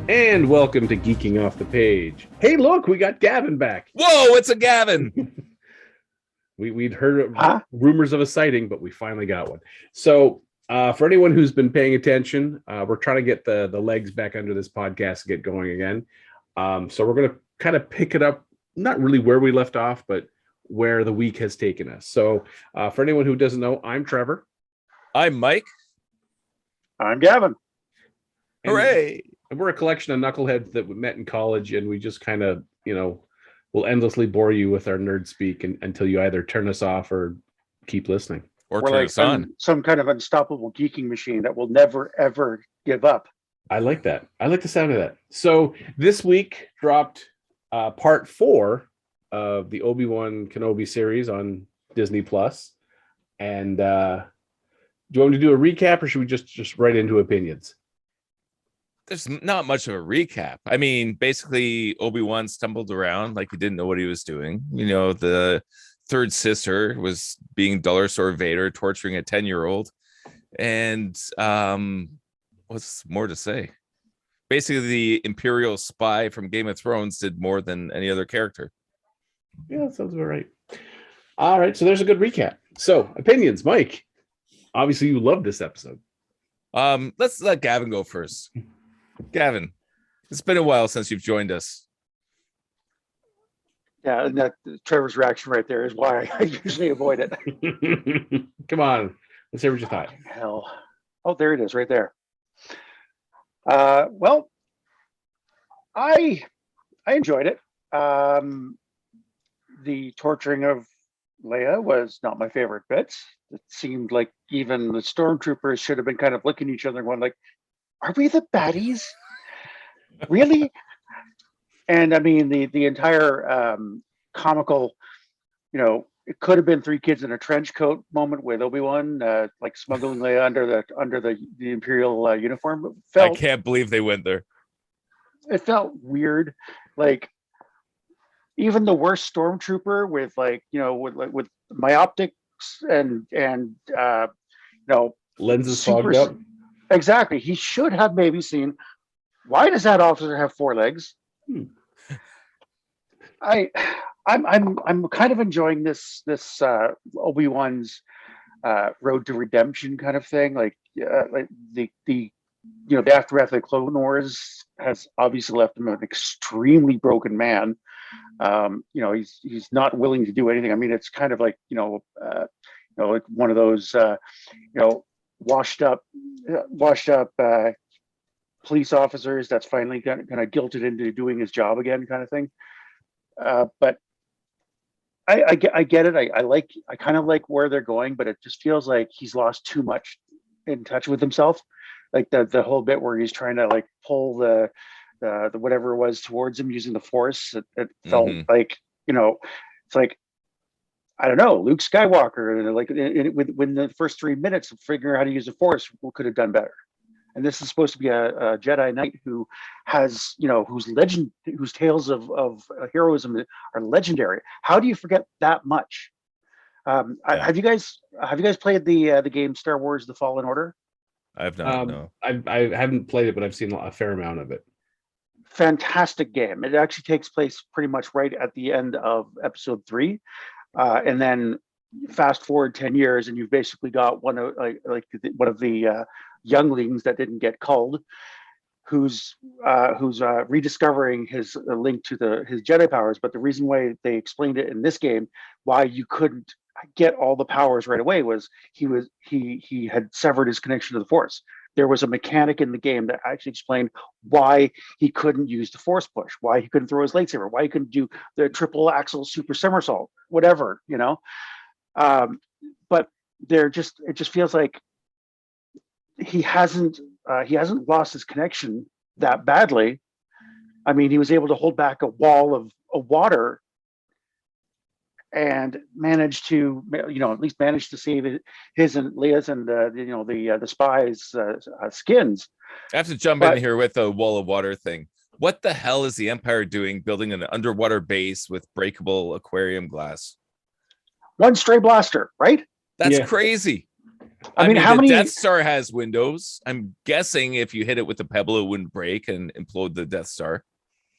And welcome to Geeking Off the Page. Hey, look, we got Gavin back. Whoa, it's a Gavin. We'd heard rumors of a sighting, but we finally got one. So for anyone who's been paying attention, we're trying to get the legs back under this podcast to get going again. So we're going to kind of pick it up, not really where we left off, but where the week has taken us. So for anyone who doesn't know, I'm Trevor. I'm Mike. I'm Gavin. Hooray. And we're a collection of knuckleheads that we met in college, and we just kind of, will endlessly bore you with our nerd speak until you either turn us off or keep listening. Or turn us on. Some kind of unstoppable geeking machine that will never, ever give up. I like that. I like the sound of that. So this week dropped part 4 of the Obi Wan Kenobi series on Disney Plus. And do you want me to do a recap, or should we just right into opinions? There's not much of a recap. I mean, basically, Obi Wan stumbled around like he didn't know what he was doing. The third sister was being Dollar Store Vader, torturing a 10-year-old. And what's more to say? Basically, the Imperial spy from Game of Thrones did more than any other character. Yeah, that sounds about right. All right, so there's a good recap. So, opinions, Mike. Obviously, you love this episode. Let's let Gavin go first. Gavin, it's been a while since you've joined us. Yeah, and that Trevor's reaction right there is why I usually avoid it. Come on, let's hear what you thought. Hell, oh, there it is, right there. Well, I enjoyed it. The torturing of Leia was not my favorite bits. It seemed like even the stormtroopers should have been kind of looking at each other and going like, are we the baddies? Really? And I mean, the entire comical, it could have been 3 kids in a trench coat moment with Obi Wan, like smuggling Leia under the Imperial uniform. I can't believe they went there. It felt weird, like even the worst stormtrooper with with myoptics and lenses fogged up. Exactly. He should have maybe seen, why does that officer have 4 legs? I'm kind of enjoying this Obi-Wan's road to redemption kind of thing. Like the aftermath of the Clone Wars has obviously left him an extremely broken man. He's not willing to do anything. I mean, it's kind of like like one of those washed up police officers that's finally kind of guilted into doing his job again, kind of thing. But I get it. I kind of like where they're going, but it just feels like he's lost too much in touch with himself. Like the whole bit where he's trying to like pull the whatever it was towards him using the Force. It felt like it's like, I don't know, Luke Skywalker, like within the first 3 minutes of figuring out how to use the Force, could have done better. And this is supposed to be a Jedi Knight who has, whose tales of heroism are legendary. How do you forget that much? Have you guys played the game Star Wars: The Fallen Order? I have not. No, I haven't played it, but I've seen a fair amount of it. Fantastic game. It actually takes place pretty much right at the end of Episode 3. And then fast forward 10 years, and you've basically got one of the younglings that didn't get culled, who's rediscovering his link to his Jedi powers. But the reason why they explained it in this game, why you couldn't get all the powers right away, was he had severed his connection to the Force. There was a mechanic in the game that actually explained why he couldn't use the Force push, why he couldn't throw his lightsaber, why he couldn't do the triple axel super somersault, whatever, But it just feels like he hasn't lost his connection that badly. I mean, he was able to hold back a wall of water and managed to, at least manage to save his and Leia's and the spies' skins. I have to jump in here with the wall of water thing. What the hell is the Empire doing building an underwater base with breakable aquarium glass? One stray blaster, right? That's crazy. I mean, the how many? Death Star has windows. I'm guessing if you hit it with a pebble, it wouldn't break and implode the Death Star.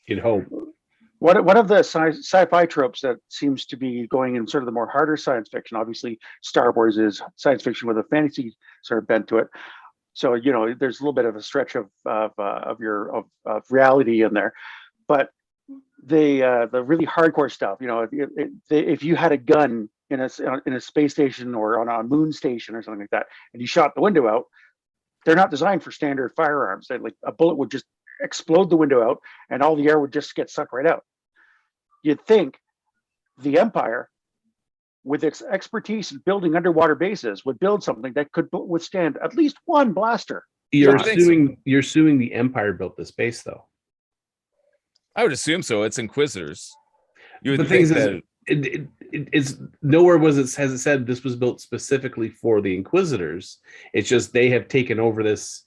You'd hope. One of the sci-fi tropes that seems to be going in sort of the more harder science fiction. Obviously, Star Wars is science fiction with a fantasy sort of bent to it. So there's a little bit of a stretch of reality in there, but the really hardcore stuff. If you had a gun in a space station or on a moon station or something like that, and you shot the window out, they're not designed for standard firearms. Like a bullet would just explode the window out, and all the air would just get sucked right out. You'd think the Empire, with its expertise in building underwater bases, would build something that could withstand at least one blaster. You're assuming the Empire built this base, though. I would assume so. It's Inquisitors. You would the think thing is, it's nowhere has it said this was built specifically for the Inquisitors. It's just they have taken over this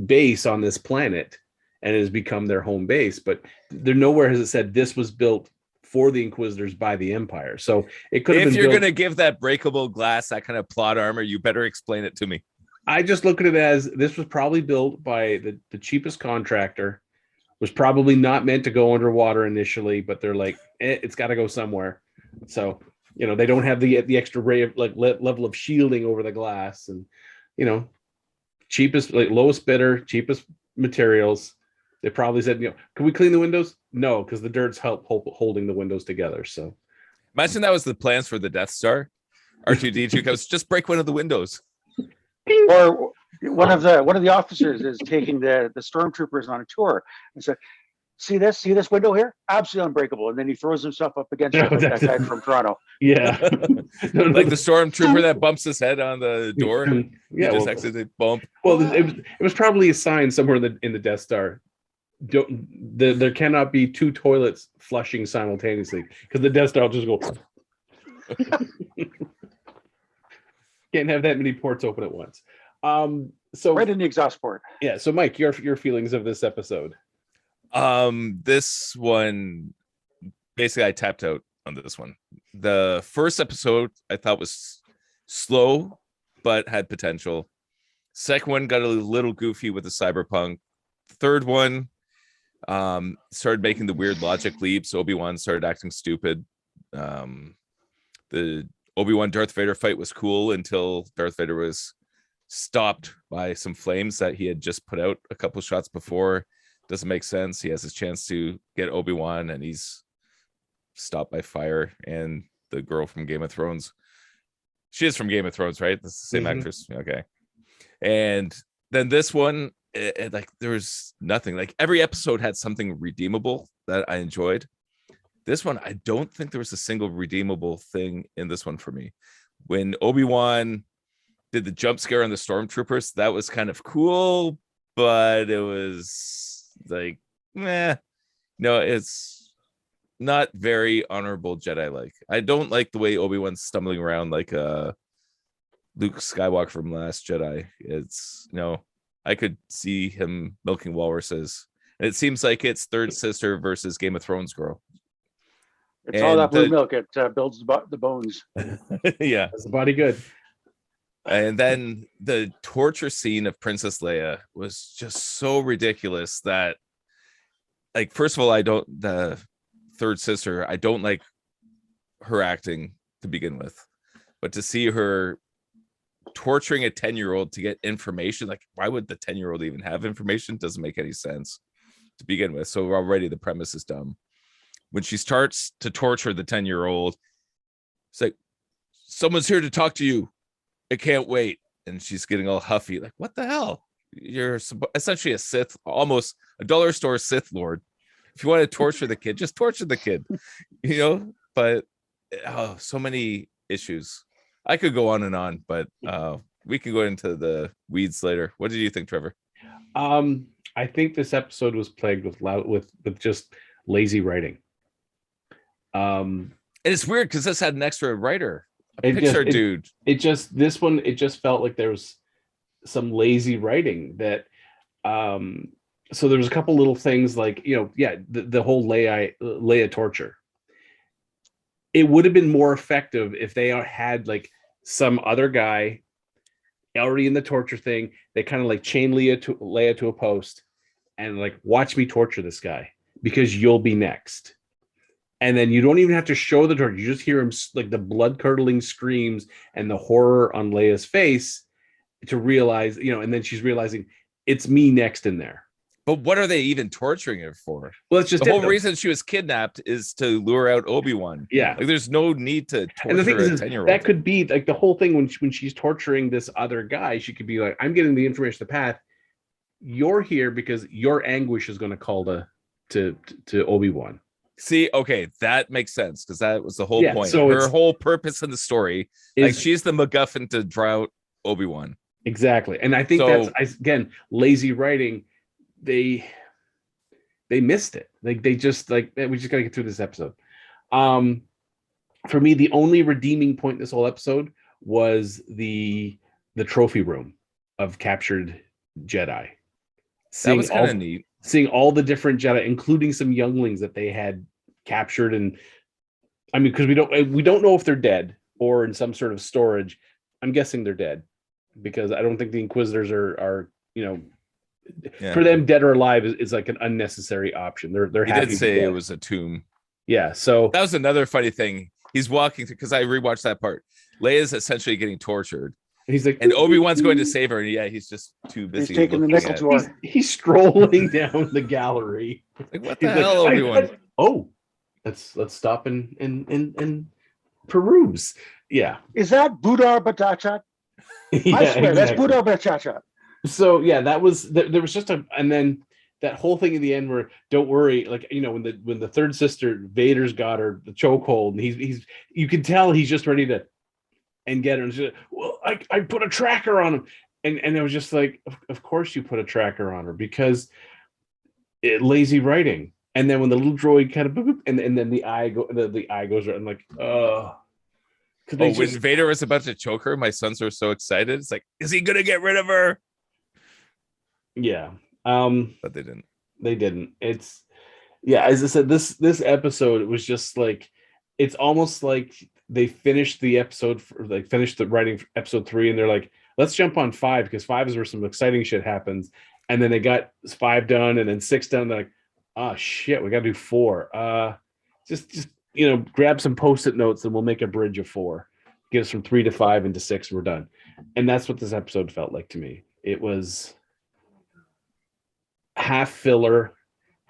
base on this planet and it has become their home base. But there nowhere has it said this was built for the Inquisitors by the Empire. So it could have been. If you're going to give that breakable glass, that kind of plot armor, you better explain it to me. I just look at it as this was probably built by the cheapest contractor. Was probably not meant to go underwater initially, but they're like, it's got to go somewhere. So, they don't have the extra ray of level of shielding over the glass, and cheapest, lowest bidder, cheapest materials. They probably said, can we clean the windows? No, because the dirt's holding the windows together. So, imagine that was the plans for the Death Star. R2D2 comes, just break one of the windows. Or one of the officers is taking the stormtroopers on a tour and said, see this window here, absolutely unbreakable, and then he throws himself up against it like that guy from Toronto. Yeah. Like the stormtrooper that bumps his head on the door. Yeah, just accidentally bump. Well, it was probably a sign somewhere in the Death Star. There cannot be two toilets flushing simultaneously, because the Death Star will just go. Can't have that many ports open at once. So right in the exhaust port. Yeah. So Mike, your feelings of this episode. This one, basically I tapped out on this one. The first episode I thought was slow, but had potential. Second one got a little goofy with the cyberpunk. Third one started making the weird logic leaps. Obi Wan started acting stupid. The Obi Wan Darth Vader fight was cool until Darth Vader was stopped by some flames that he had just put out a couple shots before. Doesn't make sense. He has his chance to get Obi Wan, and he's stopped by fire. And the girl from Game of Thrones, she is from Game of Thrones, right? That's the same actress. Okay. And then this one, there was nothing. Like every episode had something redeemable that I enjoyed. This one, I don't think there was a single redeemable thing in this one for me. When Obi-Wan did the jump scare on the stormtroopers, that was kind of cool, but it was like, no, it's not very honorable Jedi like. I don't like the way Obi-Wan's stumbling around like Luke Skywalker from Last Jedi. It's I could see him milking walruses. And it seems like it's third sister versus Game of Thrones girl. It's all that blue milk. It builds the bones. Yeah. That's the body good. And then the torture scene of Princess Leia was just so ridiculous that, like, first of all, the third sister, I don't like her acting to begin with. But to see her torturing a 10-year-old to get information, like, why would the 10-year-old even have information? Doesn't make any sense to begin with. So already the premise is dumb. When she starts to torture the 10-year-old, it's like, someone's here to talk to you. I can't wait. And she's getting all huffy. Like, what the hell? You're essentially a Sith, almost a dollar store Sith Lord. If you want to torture the kid, just torture the kid, but so many issues. I could go on, but we can go into the weeds later. What did you think, Trevor? I think this episode was plagued with just lazy writing. And it's weird because this had an extra writer, dude. It just felt like there was some lazy writing that. So there was a couple little things like the whole Leia torture. It would have been more effective if they had like some other guy already in the torture thing. They kind of like chain Leia to a post and like, watch me torture this guy because you'll be next. And then you don't even have to show the torture. You just hear him like the blood curdling screams and the horror on Leia's face to realize, and then she's realizing it's me next in there. But what are they even torturing her for? Well, it's just the whole reason she was kidnapped is to lure out Obi Wan. Yeah, like there's no need to torture and the thing a is 10-year-old. That could be like the whole thing when she's torturing this other guy. She could be like, I'm getting the information, the path. You're here because your anguish is going to call to Obi Wan. See, okay, that makes sense because that was the whole point. So her whole purpose in the story is like she's the MacGuffin to draw out Obi Wan. Exactly, and I think that's again lazy writing. They missed it. Like they just we just gotta get through this episode. For me, the only redeeming point this whole episode was the trophy room of captured Jedi. That was kind of neat. Seeing all the different Jedi, including some younglings that they had captured, and I mean, because we don't know if they're dead or in some sort of storage. I'm guessing they're dead because I don't think the Inquisitors are for them, dead or alive is like an unnecessary option. They're he happy did say it was a tomb. Yeah, so that was another funny thing. He's walking through because I rewatched that part. Leia's essentially getting tortured. He's like, and Obi-Wan's going to save her, and he's just too busy. He's taking the nickel to her. He's strolling down the gallery. Like, what the hell, Obi-Wan? Let's stop and peruse. Yeah. Is that Budar Batachat? Yeah, I swear, that's Budar Batachat. So yeah, that was there was just and then that whole thing in the end where don't worry, like when the third sister Vader's got her the chokehold, and he's you can tell he's just ready to and get her. And she's like, well, I put a tracker on him, and it was just like, of course you put a tracker on her because lazy writing. And then when the little droid kind of boop, and then the eye goes right, I'm like, when Vader was about to choke her, my sons were so excited. It's like, is he gonna get rid of her? Yeah. But they didn't. They didn't. It's as I said, this episode was just like, it's almost like they finished the episode finished the writing episode 3 and they're like, let's jump on 5 because 5 is where some exciting shit happens. And then they got 5 done and then 6 done. They're like, oh shit, we gotta do 4. Just grab some post-it notes and we'll make a bridge of 4. Get us from 3 to 5 into 6, we're done. And that's what this episode felt like to me. It was half filler,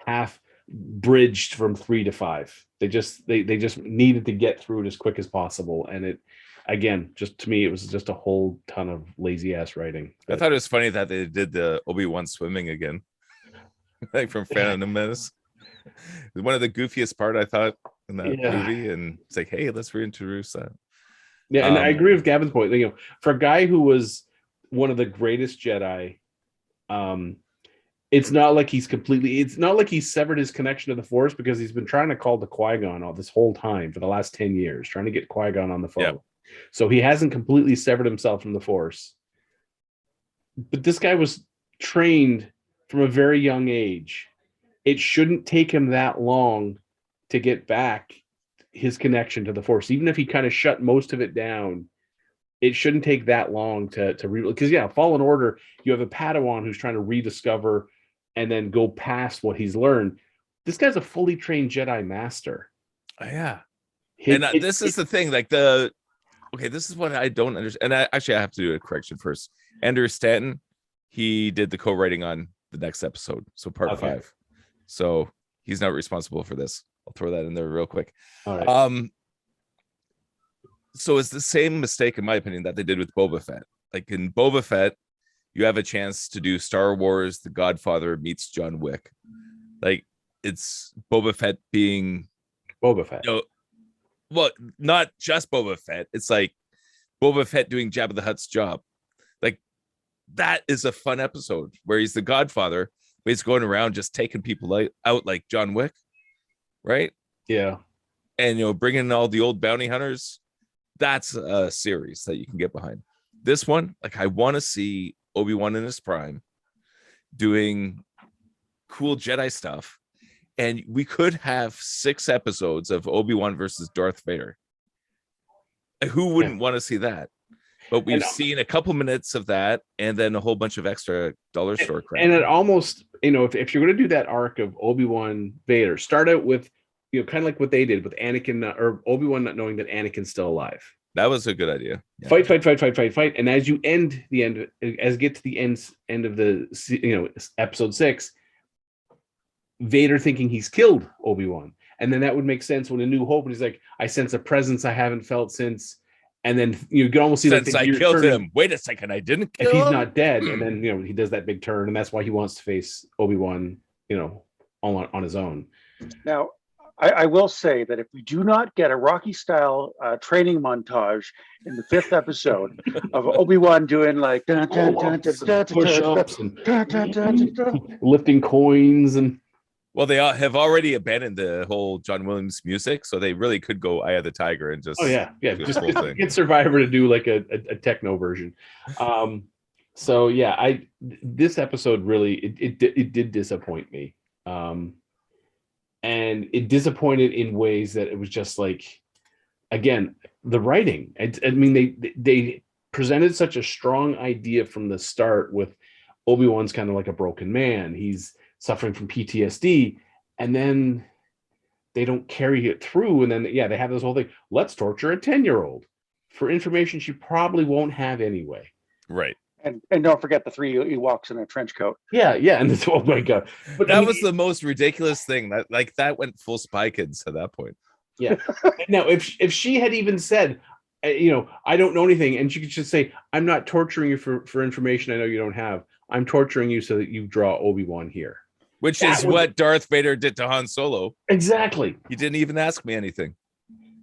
half bridged from 3 to 5. They just needed to get through it as quick as possible. And it, again, just to me, it was just a whole ton of lazy ass writing. I thought it was funny that they did the Obi-Wan swimming again. Like from Phantom Menace. One of the goofiest part I thought in that movie, and it's like, hey, let's reintroduce that. Yeah, and I agree with Gavin's point. For a guy who was one of the greatest Jedi, it's not like he's severed his connection to the Force because he's been trying to call to Qui-Gon all this whole time for the last 10 years, trying to get Qui-Gon on the phone. Yep. So he hasn't completely severed himself from the Force. But this guy was trained from a very young age. It shouldn't take him that long to get back his connection to the Force. Even if he kind of shut most of it down, it shouldn't take that long to because Fallen Order, you have a Padawan who's trying to rediscover and then go past what he's learned. This guy's a fully trained Jedi master. Yeah. This is the thing, like this is what I don't understand. And I have to do a correction first. Andrew Stanton, he did the co-writing on the next episode, so part 5. So he's not responsible for this. I'll throw that in there real quick. All right. So it's the same mistake, in my opinion, that they did with Boba Fett. Like in Boba Fett, you have a chance to do Star Wars, The Godfather meets John Wick. Like it's Boba Fett being Boba Fett. Well, not just Boba Fett. It's like Boba Fett doing Jabba the Hutt's job. Like that is a fun episode where he's the Godfather, but he's going around just taking people out like John Wick, right? Yeah. And bringing in all the old bounty hunters. That's a series that you can get behind. This one, like I want to see Obi-Wan in his prime doing cool Jedi stuff. And we could have 6 episodes of Obi-Wan versus Darth Vader. Who wouldn't want to see that? But we've seen a couple minutes of that, and then a whole bunch of extra dollar store crap. And it almost, if you're going to do that arc of Obi-Wan Vader, start out with, kind of like what they did with Anakin or Obi-Wan not knowing that Anakin's still alive. That was a good idea. Yeah. Fight. And as you get to the end of the, episode 6, Vader thinking he's killed Obi-Wan. And then that would make sense when A New Hope, and he's like, I sense a presence I haven't felt since. And then you can almost see since I killed him. Wait a second, I didn't kill him. If he's not dead, and then he does that big turn, and that's why he wants to face Obi-Wan, on his own. Now, I will say that if we do not get a Rocky-style training montage in the 5th episode of Obi-Wan doing like push-ups and lifting coins and. Well, they have already abandoned the whole John Williams music, so they really could go Eye of the Tiger and just. Oh yeah, just get Survivor to do like a techno version. So yeah, this episode really it did disappoint me, and it disappointed in ways that it was just like, again, the writing. I mean, they presented such a strong idea from the start with Obi-Wan's kind of like a broken man. He's suffering from PTSD, and then they don't carry it through. And then, they have this whole thing. Let's torture a 10-year-old for information she probably won't have anyway. Right. And don't forget the 3 Ewoks in a trench coat. Yeah. And this, oh my God. But that was the most ridiculous thing. That went full Spy Kids at that point. Yeah. Now, if she had even said, I don't know anything, and she could just say, I'm not torturing you for information I know you don't have. I'm torturing you so that you draw Obi-Wan here. Which is what Darth Vader did to Han Solo. Exactly. He didn't even ask me anything.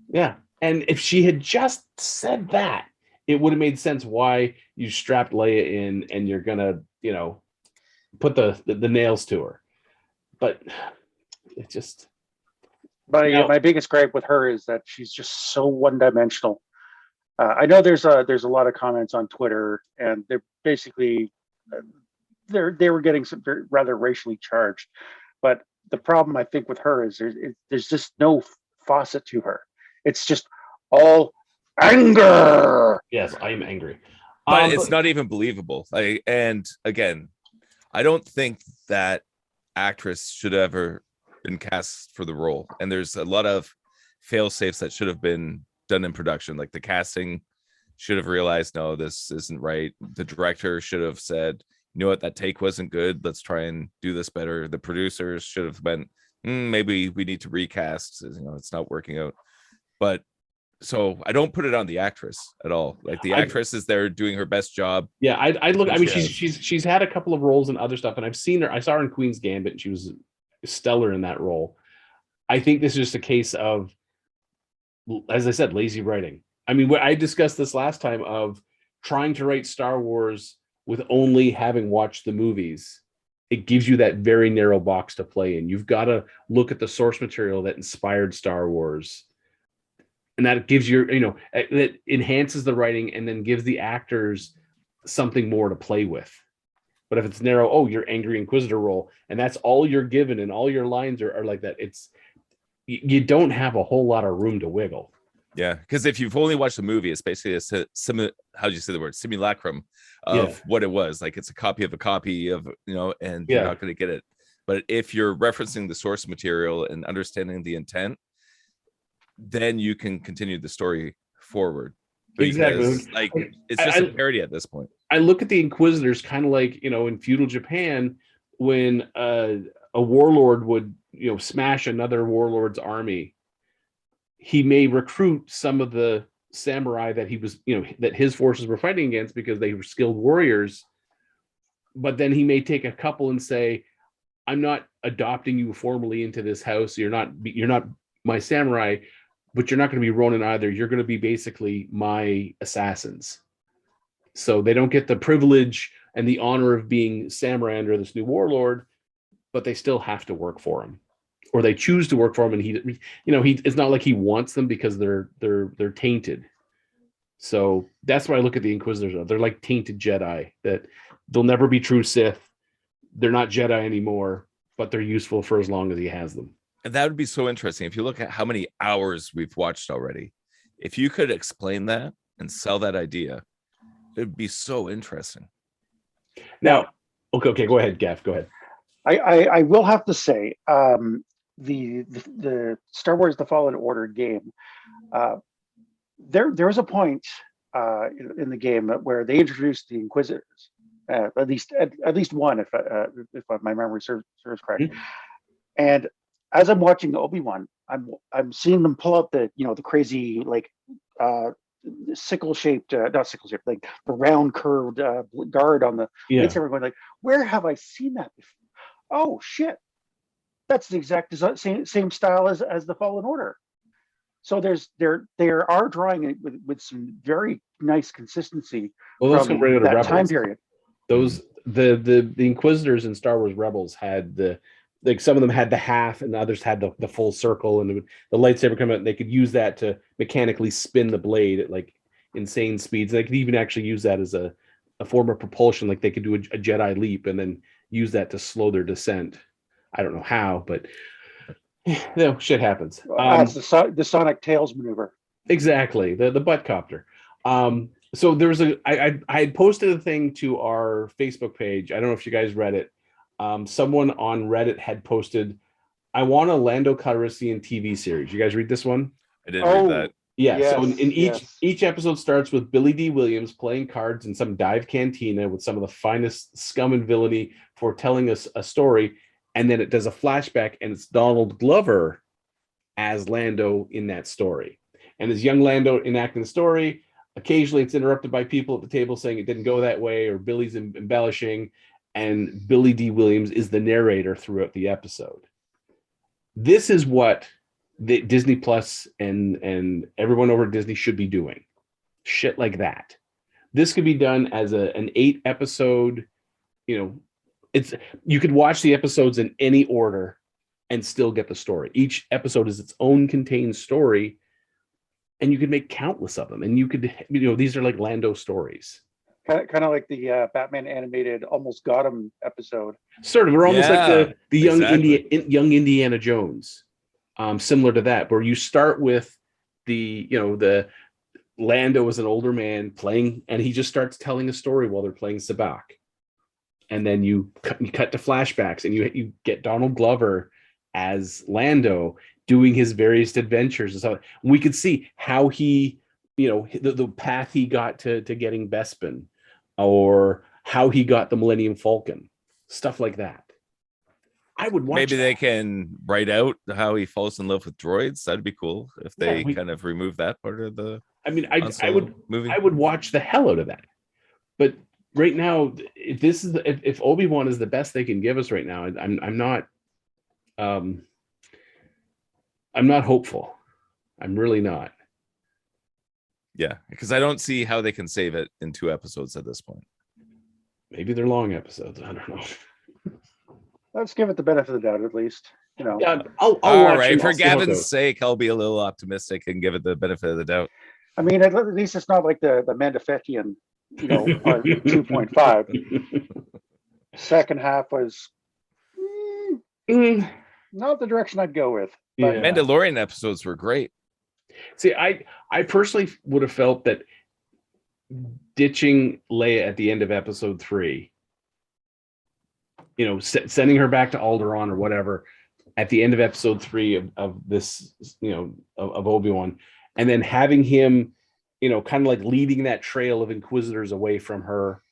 Yeah. And if she had just said that, it would have made sense why you strapped Leia in and you're going to, put the nails to her. But it just... My biggest gripe with her is that she's just so one-dimensional. I know there's a lot of comments on Twitter, and they're basically... They were getting some rather racially charged, but the problem I think with her is there's just no faucet to her. It's just all anger. Yes, I am angry, but it's not even believable. And again, I don't think that actress should have ever been cast for the role. And there's a lot of fail safes that should have been done in production, like the casting should have realized, no, this isn't right. The director should have said, you know what, that take wasn't good. Let's try and do this better. The producers should have been, maybe we need to recast. It's not working out. But so I don't put it on the actress at all. Like the actress is there doing her best job. Yeah, I look. I mean, she's had a couple of roles in other stuff, and I've seen her. I saw her in Queen's Gambit, and she was stellar in that role. I think this is just a case of, as I said, lazy writing. I mean, I discussed this last time of trying to write Star Wars with only having watched the movies. It gives you that very narrow box to play in. You've got to look at the source material that inspired Star Wars. And that gives you, that enhances the writing and then gives the actors something more to play with. But if it's narrow, you're angry Inquisitor role, and that's all you're given, and all your lines are like that. You don't have a whole lot of room to wiggle. Yeah, because if you've only watched the movie, it's basically how do you say the word, simulacrum of what it was. Like it's a copy of, and you're not going to get it. But if you're referencing the source material and understanding the intent, then you can continue the story forward. Because, exactly. It's just a parody at this point. I look at the Inquisitors kind of like, in feudal Japan, when a warlord would, smash another warlord's army. He may recruit some of the samurai that he was, that his forces were fighting against because they were skilled warriors. But then he may take a couple and say, I'm not adopting you formally into this house. You're not my samurai, but you're not going to be Ronin either. You're going to be basically my assassins. So they don't get the privilege and the honor of being samurai under this new warlord, but they still have to work for him. Or they choose to work for him, and he it's not like he wants them because they're tainted. So that's why I look at the Inquisitors. They're like tainted Jedi, that they'll never be true Sith. They're not Jedi anymore, but they're useful for as long as he has them. And that would be so interesting if you look at how many hours we've watched already. If you could explain that and sell that idea, It'd be so interesting. Now, okay, go ahead, Gav. Go ahead. I will have to say, the Star Wars: The Fallen Order game, there was a point in the game where they introduced the Inquisitors, at least one, if my memory serves correct. Mm-hmm. And as I'm watching Obi Wan, I'm seeing them pull out the crazy sickle shaped, not sickle shaped, like the round curved guard on the lightsaber, going like, where have I seen that before? Oh shit, that's the exact same style as the Fallen Order. So they are drawing it with some very nice consistency from that time period. Those the Inquisitors in Star Wars Rebels had some of them had the half and the others had the full circle, and the lightsaber come out and they could use that to mechanically spin the blade at like insane speeds. They could even actually use that as a form of propulsion, like they could do a Jedi leap and then use that to slow their descent. I don't know how, but shit happens. That's the Sonic Tails maneuver. Exactly, the butt copter. So there was I had posted a thing to our Facebook page. I don't know if you guys read it. Someone on Reddit had posted, I want a Lando Calrissian TV series. You guys read this one? I didn't read that. Yeah. Yes, so in each episode starts with Billy D. Williams playing cards in some dive cantina with some of the finest scum and villainy for telling us a story. And then it does a flashback and it's Donald Glover as Lando in that story. And as young Lando enacting the story, occasionally it's interrupted by people at the table saying it didn't go that way, or Billy's embellishing. And Billy D. Williams is the narrator throughout the episode. This is what the Disney Plus and everyone over at Disney should be doing. Shit like that. This could be done as an 8-episode, you could watch the episodes in any order and still get the story. Each episode is its own contained story, and you could make countless of them. And you could, these are like Lando stories. Kind of like the Batman animated Almost Got Him episode. Sort of. We're almost like the young Indiana Jones, similar to that, where you start with the Lando as an older man playing, and he just starts telling a story while they're playing Sabacc. And then you cut to flashbacks, and you get Donald Glover as Lando doing his various adventures. And so we could see how he, the path he got to getting Bespin, or how he got the Millennium Falcon, stuff like that. I would watch. Maybe they can write out how he falls in love with droids. That'd be cool if they kind of remove that part of the. I mean, I would watch the hell out of that. But right now, if Obi Wan is the best they can give us right now, I'm not hopeful. I'm really not. Yeah, because I don't see how they can save it in 2 episodes at this point. Maybe they're long episodes. I don't know. Let's give it the benefit of the doubt, at least. Yeah, I'll all watch right. it. For Gavin's sake, I'll be a little optimistic and give it the benefit of the doubt. I mean, at least it's not like the Mandalorian, part 2.5. Second half was not the direction I'd go with. But Mandalorian episodes were great. See, I personally would have felt that ditching Leia at the end of episode 3, sending her back to Alderaan or whatever at the end of episode 3 of this, of Obi-Wan, and then having him, kind of like leading that trail of Inquisitors away from her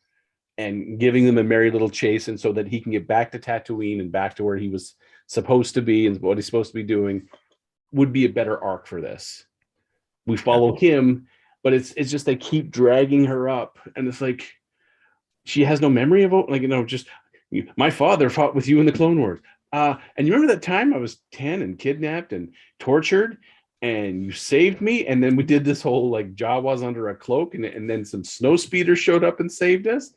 and giving them a merry little chase, and so that he can get back to Tatooine and back to where he was supposed to be and what he's supposed to be doing, would be a better arc for this. We follow him, but it's just they keep dragging her up, and it's like she has no memory of it. Just my father fought with you in the Clone Wars. And you remember that time I was 10 and kidnapped and tortured, and you saved me, and then we did this whole like Jawas under a cloak, and then some snow speeders showed up and saved us.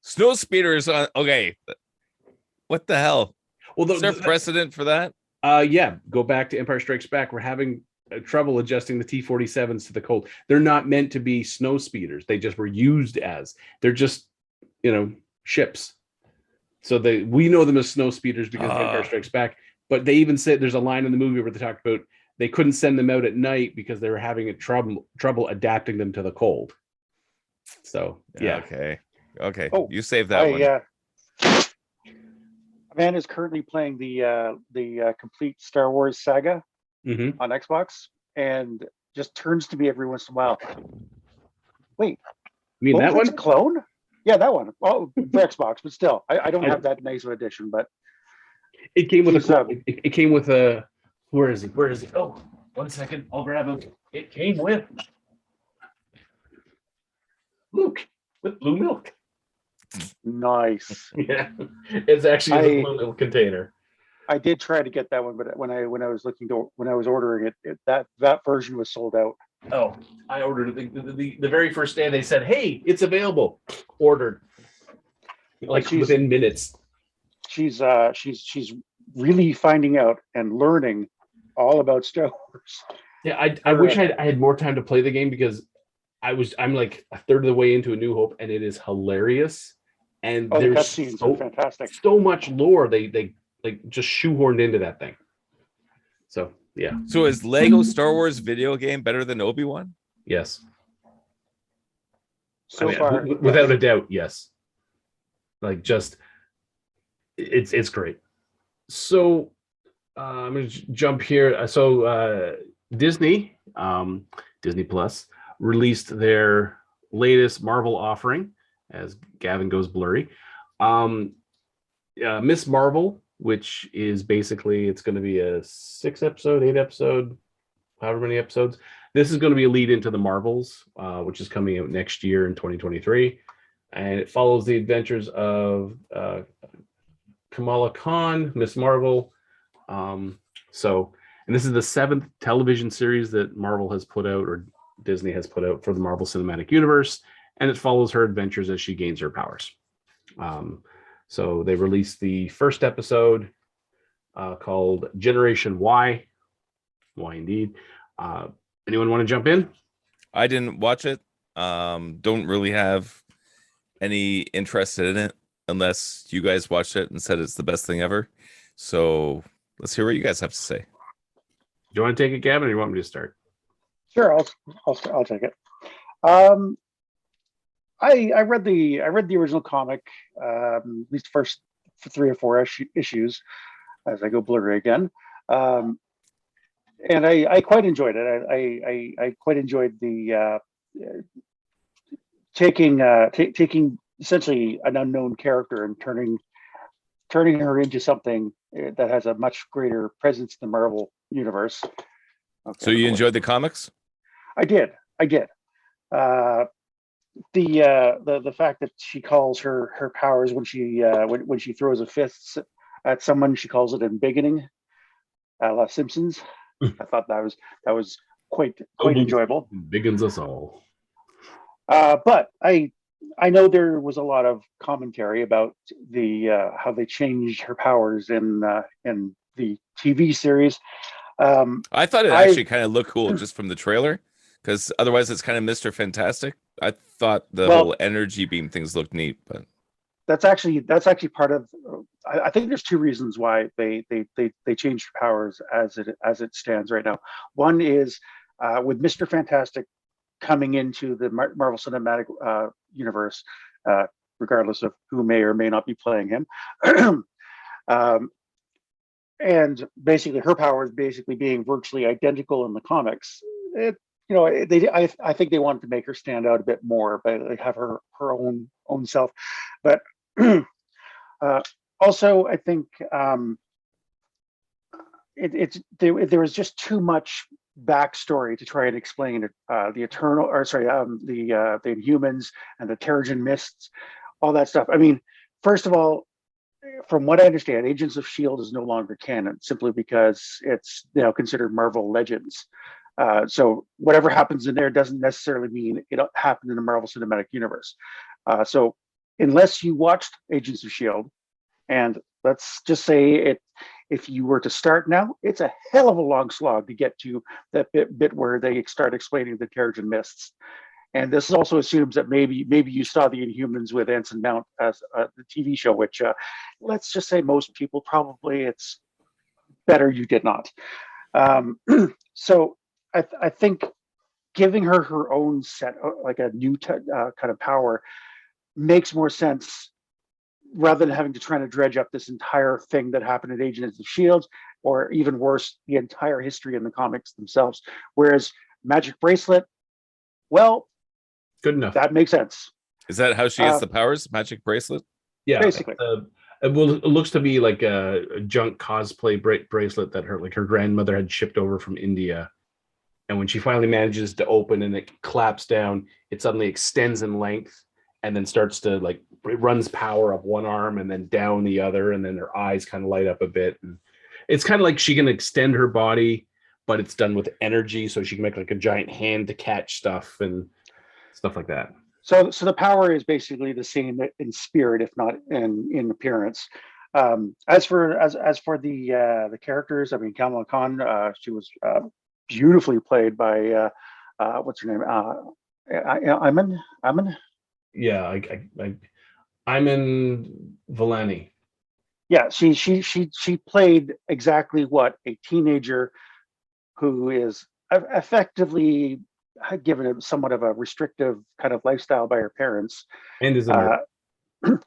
Snow speeders on okay. What the hell? Well, is there precedent for that? Yeah, go back to Empire Strikes Back. We're having trouble adjusting the T-47s to the cold. They're not meant to be snow speeders. They just were used as. They're just, ships. So we know them as snow speeders because of Empire Strikes Back. But they even said there's a line in the movie where they talked about they couldn't send them out at night because they were having trouble adapting them to the cold. So yeah. Okay. Oh, You save that one. Man is currently playing the complete Star Wars saga Mm-hmm. on Xbox, and just turns to me every once in a while. Wait, You mean that Fett one? a clone? Yeah, that one. Oh, for Xbox, but still, I don't have that nice of an edition. But It came with it came with a. Where is he? Where is he? Oh, 1 second. I'll grab him. It came with Luke with blue milk. nice. Yeah, it's actually a blue milk container. I did try to get that one, but when I was ordering it, that version was sold out. Oh, I ordered it the very first day. They said, "Hey, it's available." Ordered like within minutes. She's really finding out and learning all about Star Wars. Yeah, I wish I had more time to play the game because I'm like a third of the way into A New Hope and it is hilarious. And the there's cutscenes are fantastic. So much lore they like just shoehorned into that thing. So yeah. So is Lego Star Wars video game better than Obi Wan? Yes. So far, without a doubt, yes. Like just it's great. So I'm gonna jump here. So Disney Plus released their latest Marvel offering as Gavin goes blurry. Miss Marvel, which is basically it's going to be a 6-episode, 8-episode, however many episodes. This is going to be a lead into the Marvels, which is coming out next year in 2023, and it follows the adventures of Kamala Khan, Miss Marvel. And this is the 7th television series that Marvel has put out, or Disney has put out for the Marvel Cinematic Universe, and it follows her adventures as she gains her powers. So they released the first episode called Generation Y. Why indeed. Anyone want to jump in? I didn't watch it. Don't really have any interest in it unless you guys watched it and said it's the best thing ever. So let's hear what you guys have to say. Do you want to take it, Gavin, or you want me to start? Sure, I'll take it. I read the original comic, at least first 3 or 4 issues, as I go blurry again, and I quite enjoyed it. I quite enjoyed the taking essentially an unknown character and turning her into something that has a much greater presence in the Marvel universe. Okay, so you enjoyed the comics? I did. The fact that she calls her powers when she throws a fist at someone, she calls it embiggening, a la Simpsons. I thought that was quite enjoyable. Biggins us all. But I know there was a lot of commentary about the how they changed her powers in the TV series. I thought it actually kind of looked cool just from the trailer, because otherwise it's kind of Mr. Fantastic. I thought the whole energy beam things looked neat, but that's actually part of. I think there's 2 reasons why they changed powers as it stands right now. One is with Mr. Fantastic coming into the Marvel Cinematic Universe, regardless of who may or may not be playing him. And basically her powers basically being virtually identical in the comics. I think they wanted to make her stand out a bit more, but they have her own self. But also, I think there was just too much backstory to try and explain the the Inhumans and the Terrigen Mists, all that stuff. I mean, first of all, from what I understand, Agents of S.H.I.E.L.D. is no longer canon simply because it's now considered Marvel Legends. So whatever happens in there doesn't necessarily mean it happened in the Marvel Cinematic Universe. So unless you watched Agents of S.H.I.E.L.D., and let's just say if you were to start now, it's a hell of a long slog to get to that bit where they start explaining the Terrigen Mists. And this also assumes that maybe you saw the Inhumans with Anson Mount as the TV show, which let's just say most people probably it's better you did not. So I think giving her her own set, like a new kind of power, makes more sense rather than having to try to dredge up this entire thing that happened at Agents of Shield, or even worse, the entire history in the comics themselves. Whereas Magic Bracelet, well, Good enough. that makes sense. Is that how she gets the powers? Magic bracelet? Yeah, basically. It looks to be like a junk cosplay bracelet that her grandmother had shipped over from India. And when she finally manages to open and it claps down, it suddenly extends in length and then starts to it runs power up one arm and then down the other. And then her eyes kind of light up a bit. And it's kind of like she can extend her body, but it's done with energy. So she can make like a giant hand to catch stuff and stuff like that. So the power is basically the same in spirit, if not in appearance. As for the characters, I mean, Kamala Khan, she was beautifully played by what's her name? Iman. Yeah, Iman Vellani. Yeah, she played exactly what a teenager who is effectively given a somewhat of a restrictive kind of lifestyle by her parents, And is a nerd.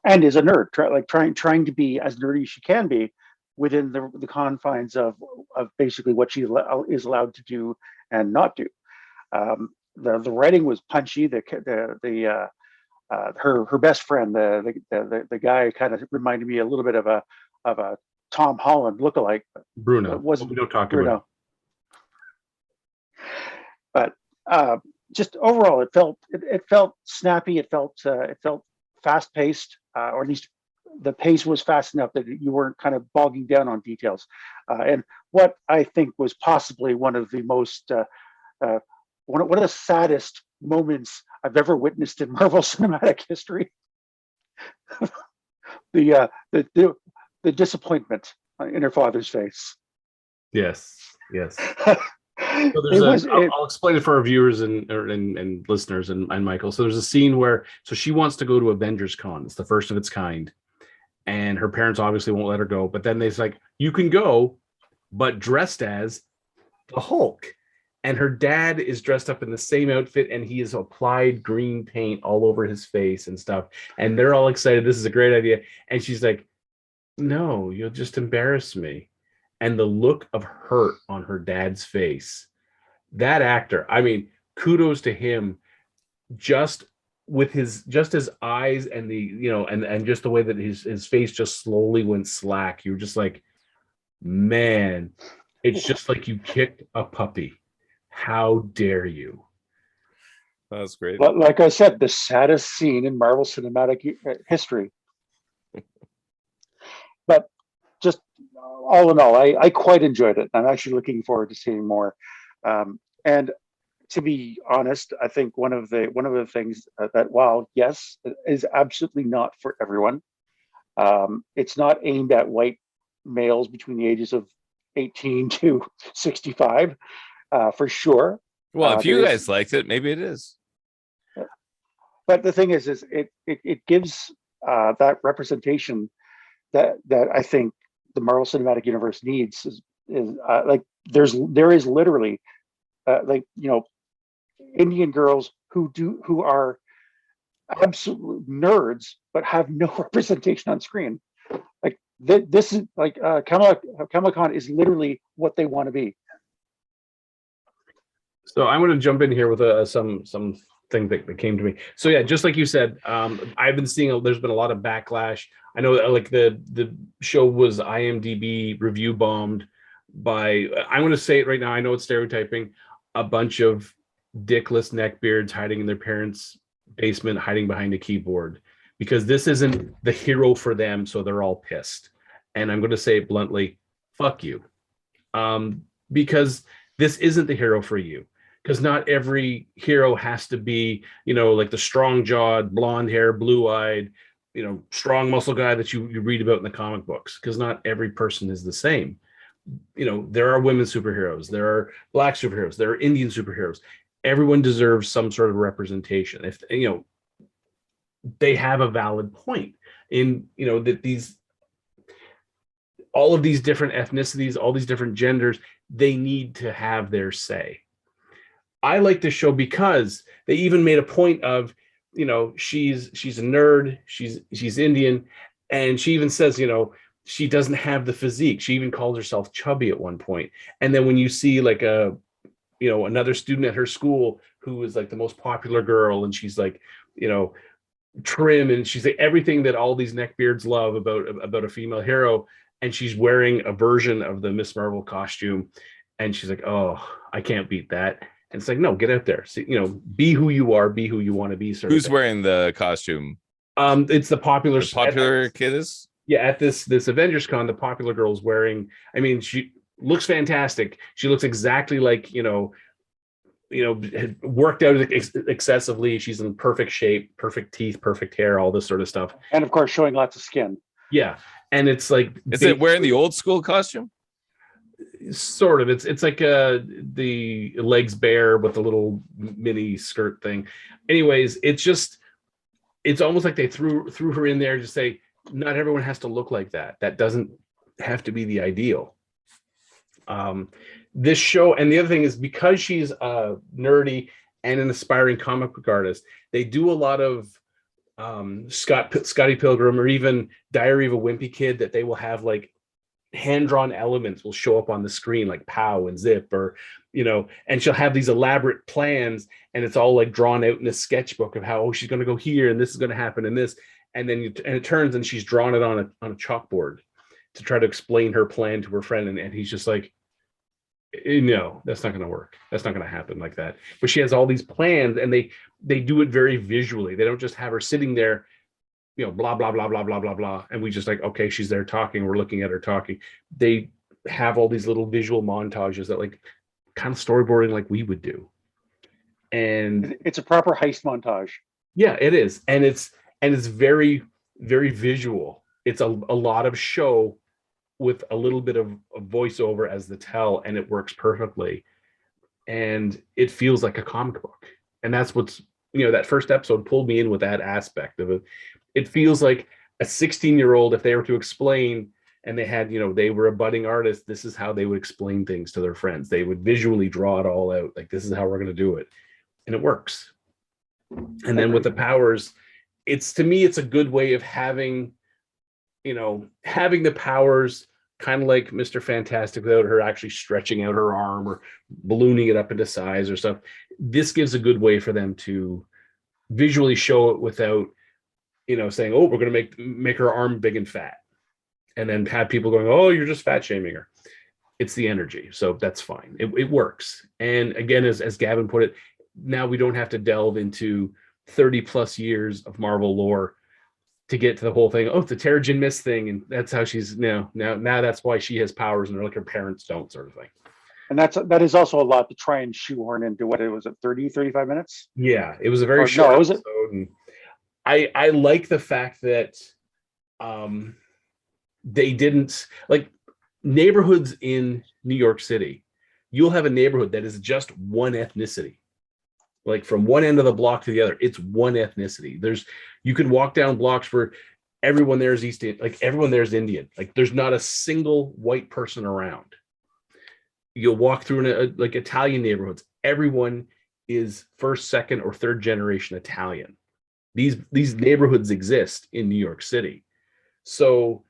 And is a nerd, trying to be as nerdy as she can be within the confines of basically what she is allowed to do and not do. The writing was punchy. Her best friend, the guy, kind of reminded me a little bit of a Tom Holland lookalike. Bruno. We don't talk Bruno. about it. But just overall, it felt snappy. It felt fast paced, or at least the pace was fast enough that you weren't kind of bogging down on details. And what I think was possibly one of the most one of the saddest moments I've ever witnessed in Marvel Cinematic history. The disappointment in her father's face. Yes. So I'll explain it for our viewers and listeners and Michael. So there's a scene where she wants to go to Avengers Con. It's the first of its kind. And her parents obviously won't let her go. But then they're like, you can go, but dressed as the Hulk. And her dad is dressed up in the same outfit, and he has applied green paint all over his face and stuff. And they're all excited. This is a great idea. And she's like, no, you'll just embarrass me. And the look of hurt on her dad's face, that actor, I mean, kudos to him, just his eyes and and just the way that his face just slowly went slack. You were just like, man, it's just like you kicked a puppy. How dare you? That's great. Like I said, the saddest scene in Marvel Cinematic history. But just all in all, I quite enjoyed it. I'm actually looking forward to seeing more. And to be honest, I think one of the things that, while yes, it is absolutely not for everyone. It's not aimed at white males between the ages of 18 to 65, for sure. Well, if you guys liked it, maybe it is. But the thing is it gives that representation that I think the Marvel Cinematic Universe needs. Is like there is literally Indian girls who are absolute nerds but have no representation on screen. Like this is like Kamala Khan is literally what they want to be. So I'm going to jump in here with some thing that came to me. So yeah, just like you said, I've been seeing there's been a lot of backlash. I know like the show was IMDb review bombed by, I'm going to say it right now, I know it's stereotyping, a bunch of dickless neckbeards hiding in their parents' basement, hiding behind a keyboard, because this isn't the hero for them, so they're all pissed. And I'm going to say it bluntly, fuck you. Because this isn't the hero for you. Because not every hero has to be, like the strong-jawed, blonde hair, blue-eyed, strong muscle guy that you read about in the comic books. Because not every person is the same. There are women superheroes, there are black superheroes, there are Indian superheroes. Everyone deserves some sort of representation. If they have a valid point in that all of these different ethnicities, all these different genders, they need to have their say. I like this show because they even made a point of, she's a nerd, she's Indian, and she even says, she doesn't have the physique. She even calls herself chubby at one point. And then when you see like another student at her school who is like the most popular girl, and she's like, trim, and she's like everything that all these neckbeards love about a female hero, and she's wearing a version of the Miss Marvel costume, and she's like, oh, I can't beat that. And it's like, no, get out there. See, be who you are, be who you want to be. Who's wearing the costume? It's the popular kid is. Yeah, at this Avengers Con, the popular girl's wearing. I mean, she looks fantastic. She looks exactly like had worked out excessively. She's in perfect shape, perfect teeth, perfect hair, all this sort of stuff. And of course, showing lots of skin. Yeah, and it's like, is it wearing the old school costume? Sort of. It's like the legs bare with the little mini skirt thing. Anyways, it's almost like they threw her in there to say, not everyone has to look like that. That doesn't have to be the ideal. This show, and the other thing is, because she's nerdy and an aspiring comic book artist, they do a lot of Scotty Pilgrim, or even Diary of a Wimpy Kid, that they will have like hand-drawn elements will show up on the screen, like Pow and Zip, or and she'll have these elaborate plans, and it's all like drawn out in a sketchbook of how, she's going to go here and this is going to happen and this, and then it turns and she's drawn it on a chalkboard to try to explain her plan to her friend, and he's just like, no, that's not going to work. That's not going to happen like that. But she has all these plans, and they do it very visually. They don't just have her sitting there, blah, blah, blah, blah, blah, blah, blah. And we just like, okay, she's there talking. We're looking at her talking. They have all these little visual montages that like kind of storyboarding like we would do. And it's a proper heist montage. Yeah, it is. And it's very, very visual. It's a lot of show with a little bit of a voiceover as the tell, and it works perfectly. And it feels like a comic book. And that's what's, that first episode pulled me in with that aspect of it. It feels like a 16-year-old, if they were to explain, and they had, they were a budding artist, this is how they would explain things to their friends. They would visually draw it all out. Like, this is how we're going to do it. And it works. And then with the powers, to me, it's a good way of having the powers, kind of like Mr. Fantastic, without her actually stretching out her arm or ballooning it up into size or stuff. This gives a good way for them to visually show it without, saying, oh, we're going to make her arm big and fat, and then have people going, oh, you're just fat shaming her. It's the energy. So that's fine. It works. And again, as Gavin put it, now we don't have to delve into 30 plus years of Marvel lore to get to the whole thing. Oh, it's the Terrigen Mist thing, and that's how she's now that's why she has powers, and like her parents don't, sort of thing. And that is also a lot to try and shoehorn into, what it was, 30, 35 minutes. Yeah, it was a very short episode. And I like the fact that they didn't, like, neighborhoods in New York City. You'll have a neighborhood that is just one ethnicity. Like, from one end of the block to the other, it's one ethnicity. You can walk down blocks where everyone there is everyone there is Indian. Like, there's not a single white person around. You'll walk through like Italian neighborhoods. Everyone is first, second, or third generation Italian. These neighborhoods exist in New York City. So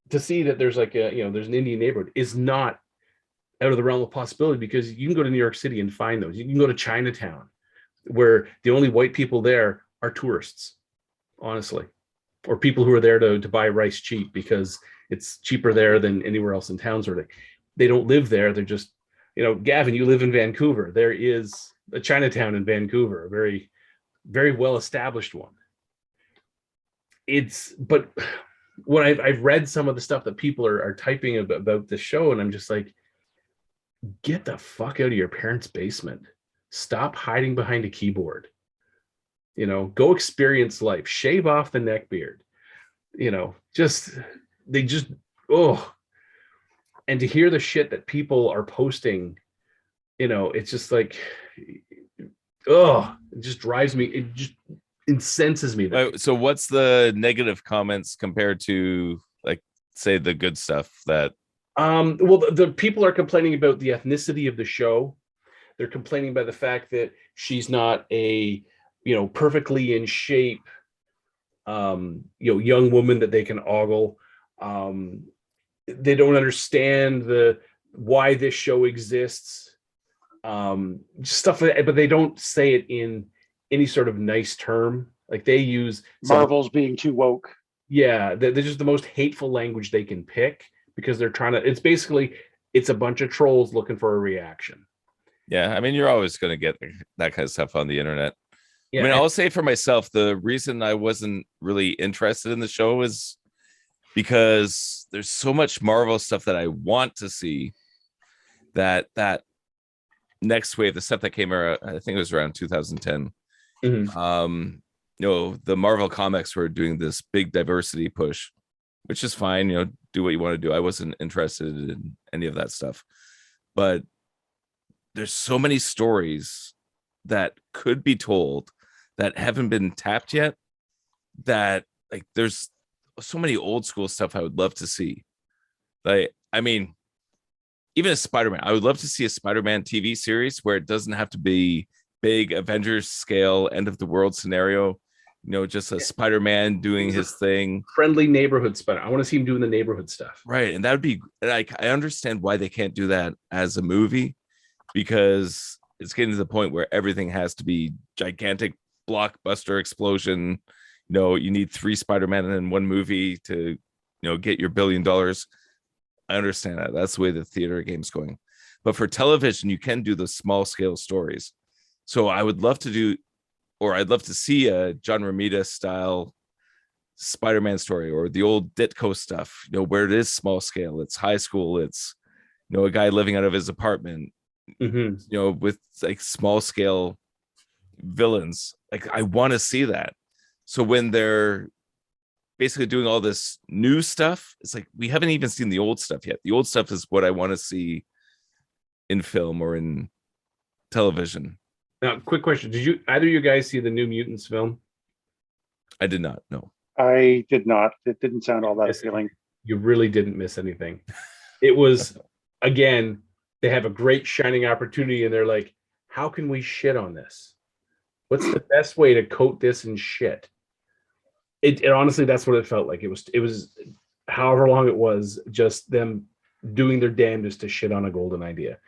to see that there's like there's an Indian neighborhood is not out of the realm of possibility, because you can go to New York City and find those. You can go to Chinatown, where the only white people there are tourists, honestly, or people who are there to buy rice cheap because it's cheaper there than anywhere else in town, sort of. They don't live there. They're just, Gavin, you live in Vancouver. There is a Chinatown in Vancouver, a very, very well-established one. But when I've read some of the stuff that people are typing about this show, and I'm just like, get the fuck out of your parents' basement. Stop hiding behind a keyboard. Go experience life. Shave off the neck beard. And to hear the shit that people are posting, it's just like, it just drives me. It just incenses me. So what's the negative comments compared to, like, say, the good stuff that? Well, the people are complaining about the ethnicity of the show. They're complaining by the fact that she's not a, perfectly in shape, young woman that they can ogle. They don't understand why this show exists. Stuff like that, but they don't say it in any sort of nice term. Like they use Marvel's being too woke. Yeah, they're just the most hateful language they can pick because they're trying to. It's a bunch of trolls looking for a reaction. Yeah, I mean, you're always going to get that kind of stuff on the internet. Yeah, I mean, I'll say for myself, the reason I wasn't really interested in the show is because there's so much Marvel stuff that I want to see. That next wave, the stuff that came out, I think it was around 2010. Mm-hmm. The Marvel comics were doing this big diversity push, which is fine. Do what you want to do. I wasn't interested in any of that stuff, but there's so many stories that could be told that haven't been tapped yet, that like there's so many old school stuff I would love to see. Like, I mean, even a Spider-Man, I would love to see a Spider-Man TV series where it doesn't have to be big Avengers scale end of the world scenario, just a Spider-Man doing his thing. Friendly neighborhood Spider. I want to see him doing the neighborhood stuff. Right. And that would be like, I understand why they can't do that as a movie, because it's getting to the point where everything has to be gigantic blockbuster explosion. You need 3 Spider-Man in one movie to, get your $1 billion. I understand that. That's the way the theater game's going. But for television, you can do the small scale stories. So I would love to do, or I'd love to see a John Romita style Spider-Man story, or the old Ditko stuff, where it is small scale. It's high school. It's, a guy living out of his apartment, with like small scale villains. Like I want to see that. So when they're basically doing all this new stuff, it's like we haven't even seen the old stuff yet. The old stuff is what I want to see in film or in television. Now, quick question: did either of you guys see the New Mutants film? I did not. No, I did not. It didn't sound all that appealing. You really didn't miss anything. It was, again, they have a great shining opportunity, and they're like, "How can we shit on this? What's the best way to coat this in shit?" It honestly, that's what it felt like. It was however long it was, just them doing their damnedest to shit on a golden idea.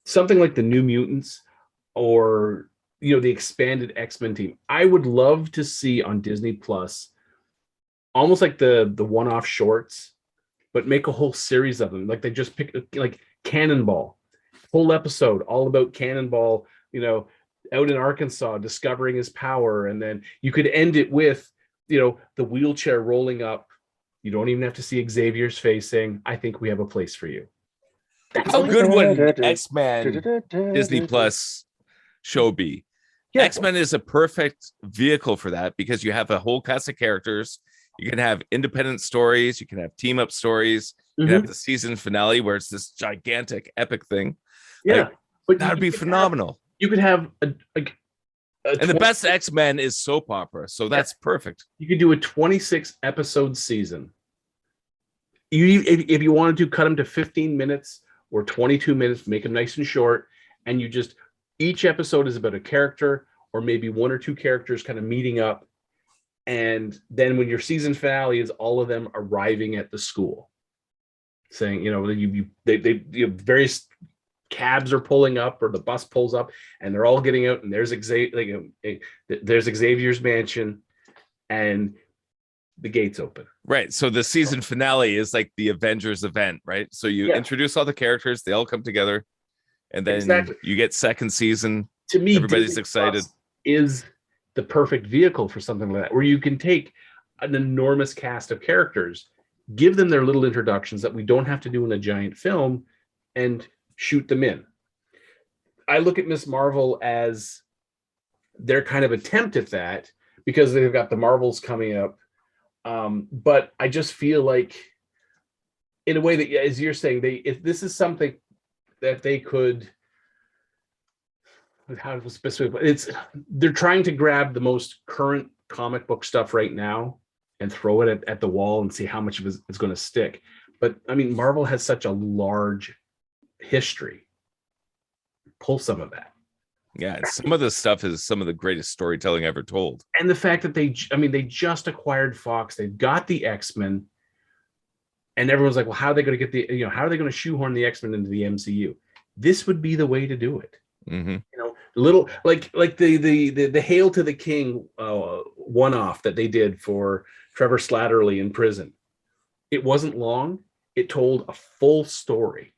Something like the New Mutants, or the expanded X-Men team. I would love to see on Disney Plus, almost like the one-off shorts, but make a whole series of them. Like they just pick like Cannonball, whole episode all about Cannonball, out in Arkansas discovering his power, and then you could end it with the wheelchair rolling up. You don't even have to see Xavier's face saying, "I think we have a place for you." How good would X-Men Disney Plus show be? Yeah. X-Men is a perfect vehicle for that, because you have a whole cast of characters. You can have independent stories. You can have team up stories. You can have the season finale where it's this gigantic epic thing. Yeah, but that'd be phenomenal. You could have and the best X-Men is soap opera, so that's perfect. You could do a 26 episode season. If you wanted to cut them to 15 minutes or 22 minutes, make them nice and short, and each episode is about a character, or maybe 1 or 2 characters kind of meeting up, and then when your season finale is all of them arriving at the school, saying, various cabs are pulling up, or the bus pulls up, and they're all getting out, and there's Xavier's mansion, and the gates open. Right. So the season finale is like the Avengers event, right? So you introduce all the characters, they all come together, and then you get second season. To me, everybody's Disney excited. Plus is the perfect vehicle for something like that, where you can take an enormous cast of characters, give them their little introductions that we don't have to do in a giant film, and shoot them in. I look at Miss Marvel as their kind of attempt at that, because they've got the Marvels coming up. But I just feel like, in a way that, as you're saying, if this is something that they could, how specific, they're trying to grab the most current comic book stuff right now and throw it at the wall and see how much of it is going to stick. But I mean, Marvel has such a large history. Pull some of that. Yeah, and some of the stuff is some of the greatest storytelling ever told. And the fact that they just acquired Fox, they've got the X-Men, and everyone's like, well, how are they going to get how are they going to shoehorn the X-Men into the MCU? This would be the way to do it. Mm-hmm. Little like the Hail to the King one-off that they did for Trevor Slattery in prison. It wasn't long. It told a full story.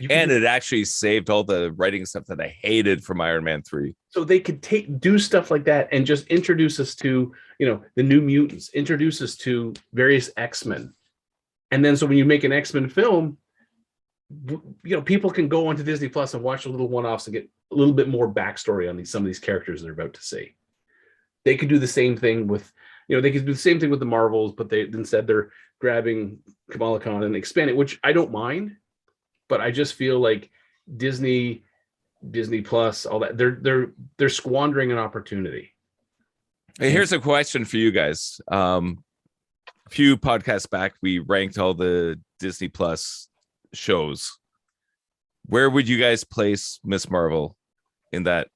And it actually saved all the writing stuff that I hated from Iron Man 3. So they could do stuff like that and just introduce us to, the New Mutants, introduce us to various X-Men. And then so when you make an X-Men film, people can go onto Disney Plus and watch the little one-offs and get a little bit more backstory on some of these characters they're about to see. They could do the same thing with, they could do the same thing with the Marvels, but instead they're grabbing Kamala Khan and expanding, which I don't mind. But I just feel like Disney Plus, all that they're squandering an opportunity. Hey, here's a question for you guys. A few podcasts back, we ranked all the Disney Plus shows. Where would you guys place Miss Marvel in that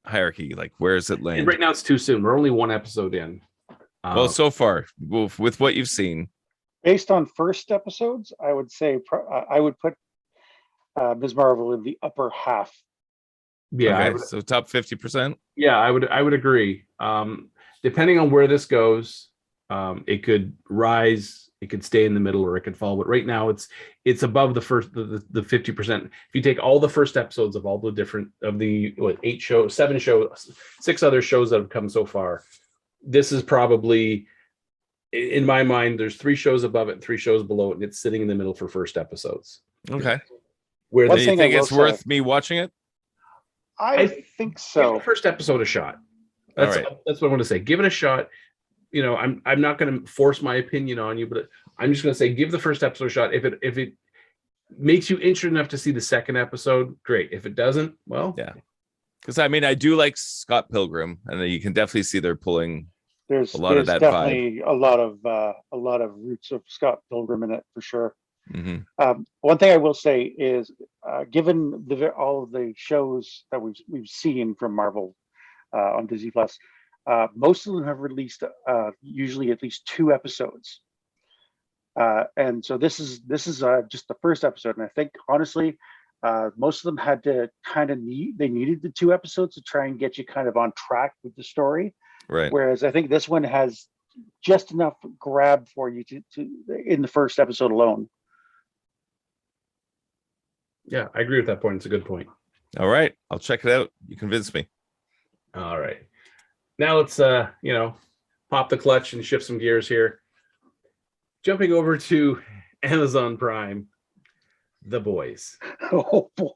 hierarchy? Like, where does it land? Right now, it's too soon. We're only one episode in. Well, so far, with what you've seen, based on first episodes, I would say I would put Ms. Marvel in the upper half. Yeah, okay, so top 50%. Yeah, I would agree. Depending on where this goes, it could rise, it could stay in the middle, or it could fall. But right now, it's above the 50%. If you take all the first episodes of all the different of the 8 shows, 7 shows, 6 other shows that have come so far, this is probably, in my mind, there's 3 shows above it and 3 shows below it, and it's sitting in the middle for first episodes. Okay. Where do you think it's worth me watching it? I think so. Give the first episode a shot. That's what I want to say. Give it a shot. I'm not going to force my opinion on you, but I'm just going to say give the first episode a shot. If it makes you interested enough to see the second episode, great. If it doesn't, well, yeah. Because I do like Scott Pilgrim, and you can definitely see they're pulling a lot of that definitely vibe. a lot of roots of Scott Pilgrim in it for sure. Mm-hmm. One thing I will say is, given all of the shows that we've seen from Marvel on Disney Plus, most of them have released usually at least 2 episodes, and so this is just the first episode. And I think honestly, most of them had to needed the 2 episodes to try and get you kind of on track with the story. Right. Whereas I think this one has just enough grab for you to in the first episode alone. Yeah, I agree with that point. It's a good point. All right, I'll check it out. You convinced me. All right. Now let's pop the clutch and shift some gears here. Jumping over to Amazon Prime, The Boys. Oh boy.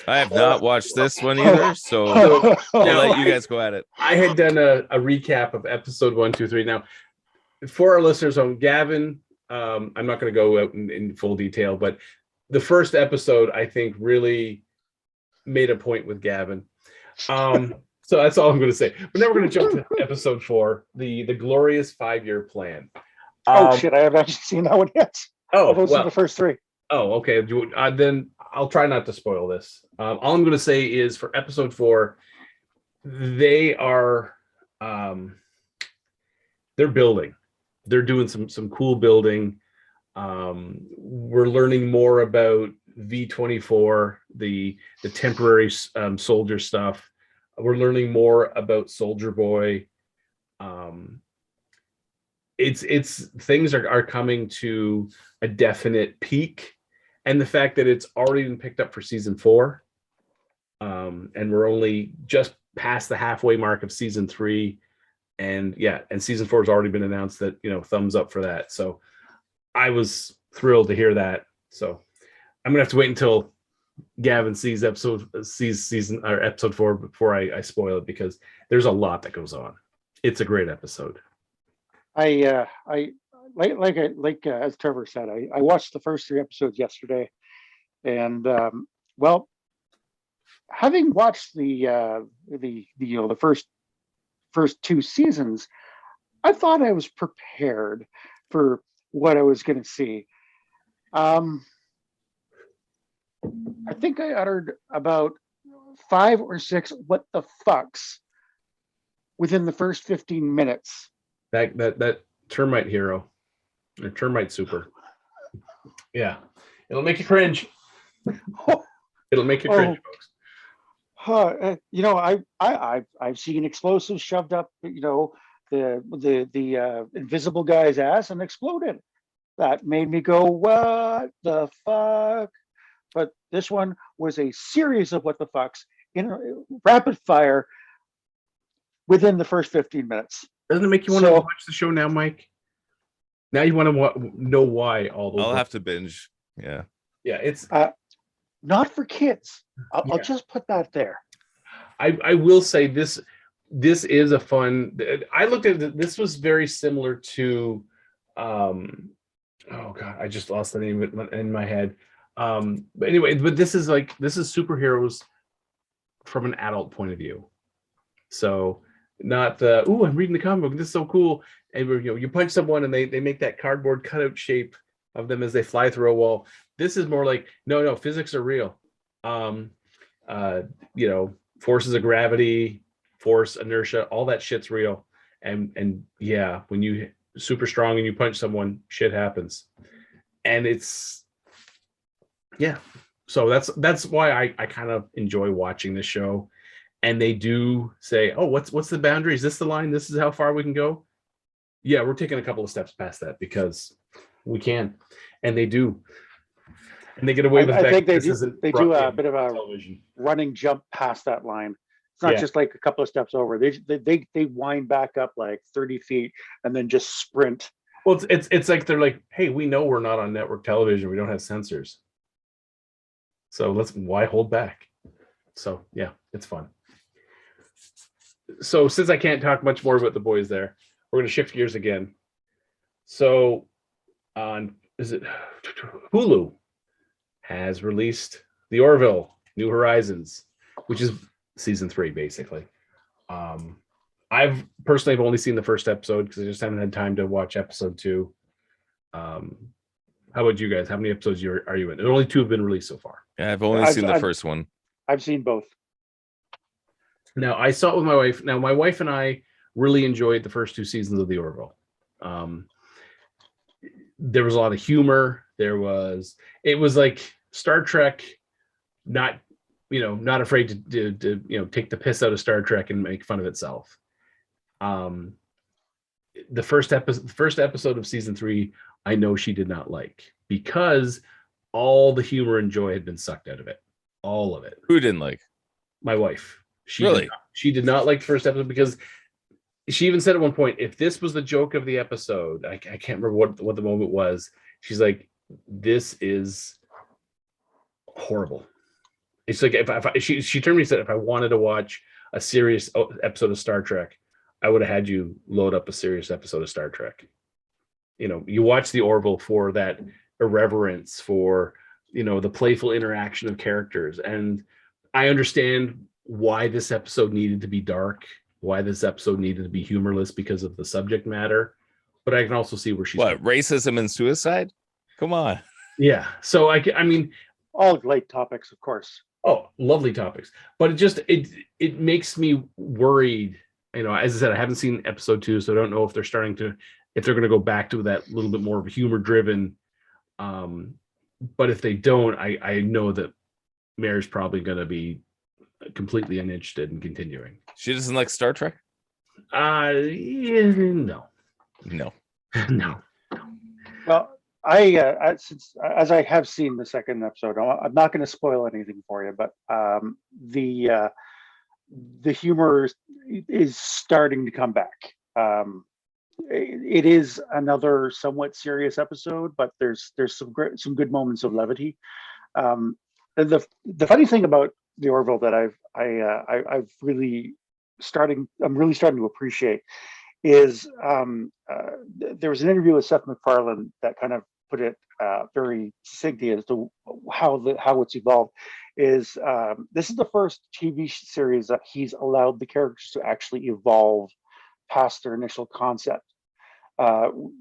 I have not watched this one either, so I'll let you guys go at it. I had done a recap of episode 1, 2, 3. Now, for our listeners on Gavin, I'm not going to go out in full detail, but the first episode, I think, really made a point with Gavin. So that's all I'm going to say. But now we're going to jump to episode 4, the glorious 5-year plan. Shit, I haven't actually seen that one yet. Those are the first 3. Oh, okay. Then I'll try not to spoil this. All I'm going to say is for episode 4, they are they're building. They're doing some cool building. We're learning more about V24, the temporary soldier stuff. We're learning more about Soldier Boy. It's things are coming to a definite peak, and the fact that it's already been picked up for season 4, and we're only just past the halfway mark of season 3, and season 4 has already been announced. That thumbs up for that. So I was thrilled to hear that. So I'm gonna have to wait until Gavin sees episode 4 before I spoil it, because there's a lot that goes on. It's a great episode. I as Trevor said, I watched the first 3 episodes yesterday, and having watched the first 2 seasons, I thought I was prepared for what I was going to see. I think I uttered about 5 or 6 what the fucks within the first 15 minutes. That termite hero, or termite super. Yeah, it'll make you cringe. It'll make you cringe, folks. I've seen explosives shoved up, the invisible guy's ass and exploded. That made me go, what the fuck? But this one was a series of what the fucks in rapid fire within the first 15 minutes. Doesn't it make you want to watch the show now, Mike? Now you want to know why all those. I'll have to binge. Yeah. Yeah, it's not for kids. I'll just put that there. I will say this is a fun. I looked at it, this was very similar to oh god, I just lost the name of it in my head. But anyway, this is superheroes from an adult point of view. So not the I'm reading the comic book, this is so cool. And you punch someone and they make that cardboard cutout shape of them as they fly through a wall. This is more like no, physics are real. Forces of gravity, force, inertia, all that shit's real. And yeah, when you super strong and you punch someone, shit happens. And it's so that's why I kind of enjoy watching this show. And they do say, oh, what's the boundary? Is this the line? This is how far we can go? Yeah, we're taking a couple of steps past that because we can. And they do. And they get away with that. I think they do a bit of a running jump past that line. It's not just like a couple of steps over. They wind back up like 30 feet and then just sprint. Well, it's like they're like, hey, we know we're not on network television. We don't have censors. So why hold back? So yeah, it's fun. So since I can't talk much more about the boys there, we're going to shift gears again. So Hulu has released the Orville New Horizons, which is season 3, basically. I've personally have only seen the first episode because I just haven't had time to watch episode 2. How about you guys? How many episodes are you in? There's only 2 have been released so far. Yeah, I've only seen the first one. I've seen both. Now, I saw it with my wife. Now, my wife and I really enjoyed the first 2 seasons of the Orville. There was a lot of humor. It was like Star Trek, not afraid to take the piss out of Star Trek and make fun of itself. The first episode of season 3, I know she did not like because all the humor and joy had been sucked out of it. All of it. Who didn't like? My wife. She did not like the first episode because she even said at one point, if this was the joke of the episode, I can't remember what the moment was. She's like, this is horrible. It's like she turned to me and said, if I wanted to watch a serious episode of Star Trek, I would have had you load up a serious episode of Star Trek. You watch the Orville for that irreverence, for the playful interaction of characters, and I understand why this episode needed to be dark, why this episode needed to be humorless because of the subject matter, but I can also see where she's racism and suicide. Come on. Yeah. So I mean, all great topics, of course. Oh, lovely topics. But it makes me worried. As I said, I haven't seen episode 2, so I don't know if they're going to go back to that little bit more of a humor driven. But if they don't, I know that Mary's probably going to be completely uninterested in continuing. She doesn't like Star Trek? No. Well, since as I have seen the second episode, I'm not going to spoil anything for you, but the humor is starting to come back. It is another somewhat serious episode, but there's some good moments of levity. The funny thing about the Orville that I'm really starting to appreciate is there was an interview with Seth MacFarlane that kind of put it very succinctly as to how it's evolved. Is this is the first TV series that he's allowed the characters to actually evolve past their initial concept.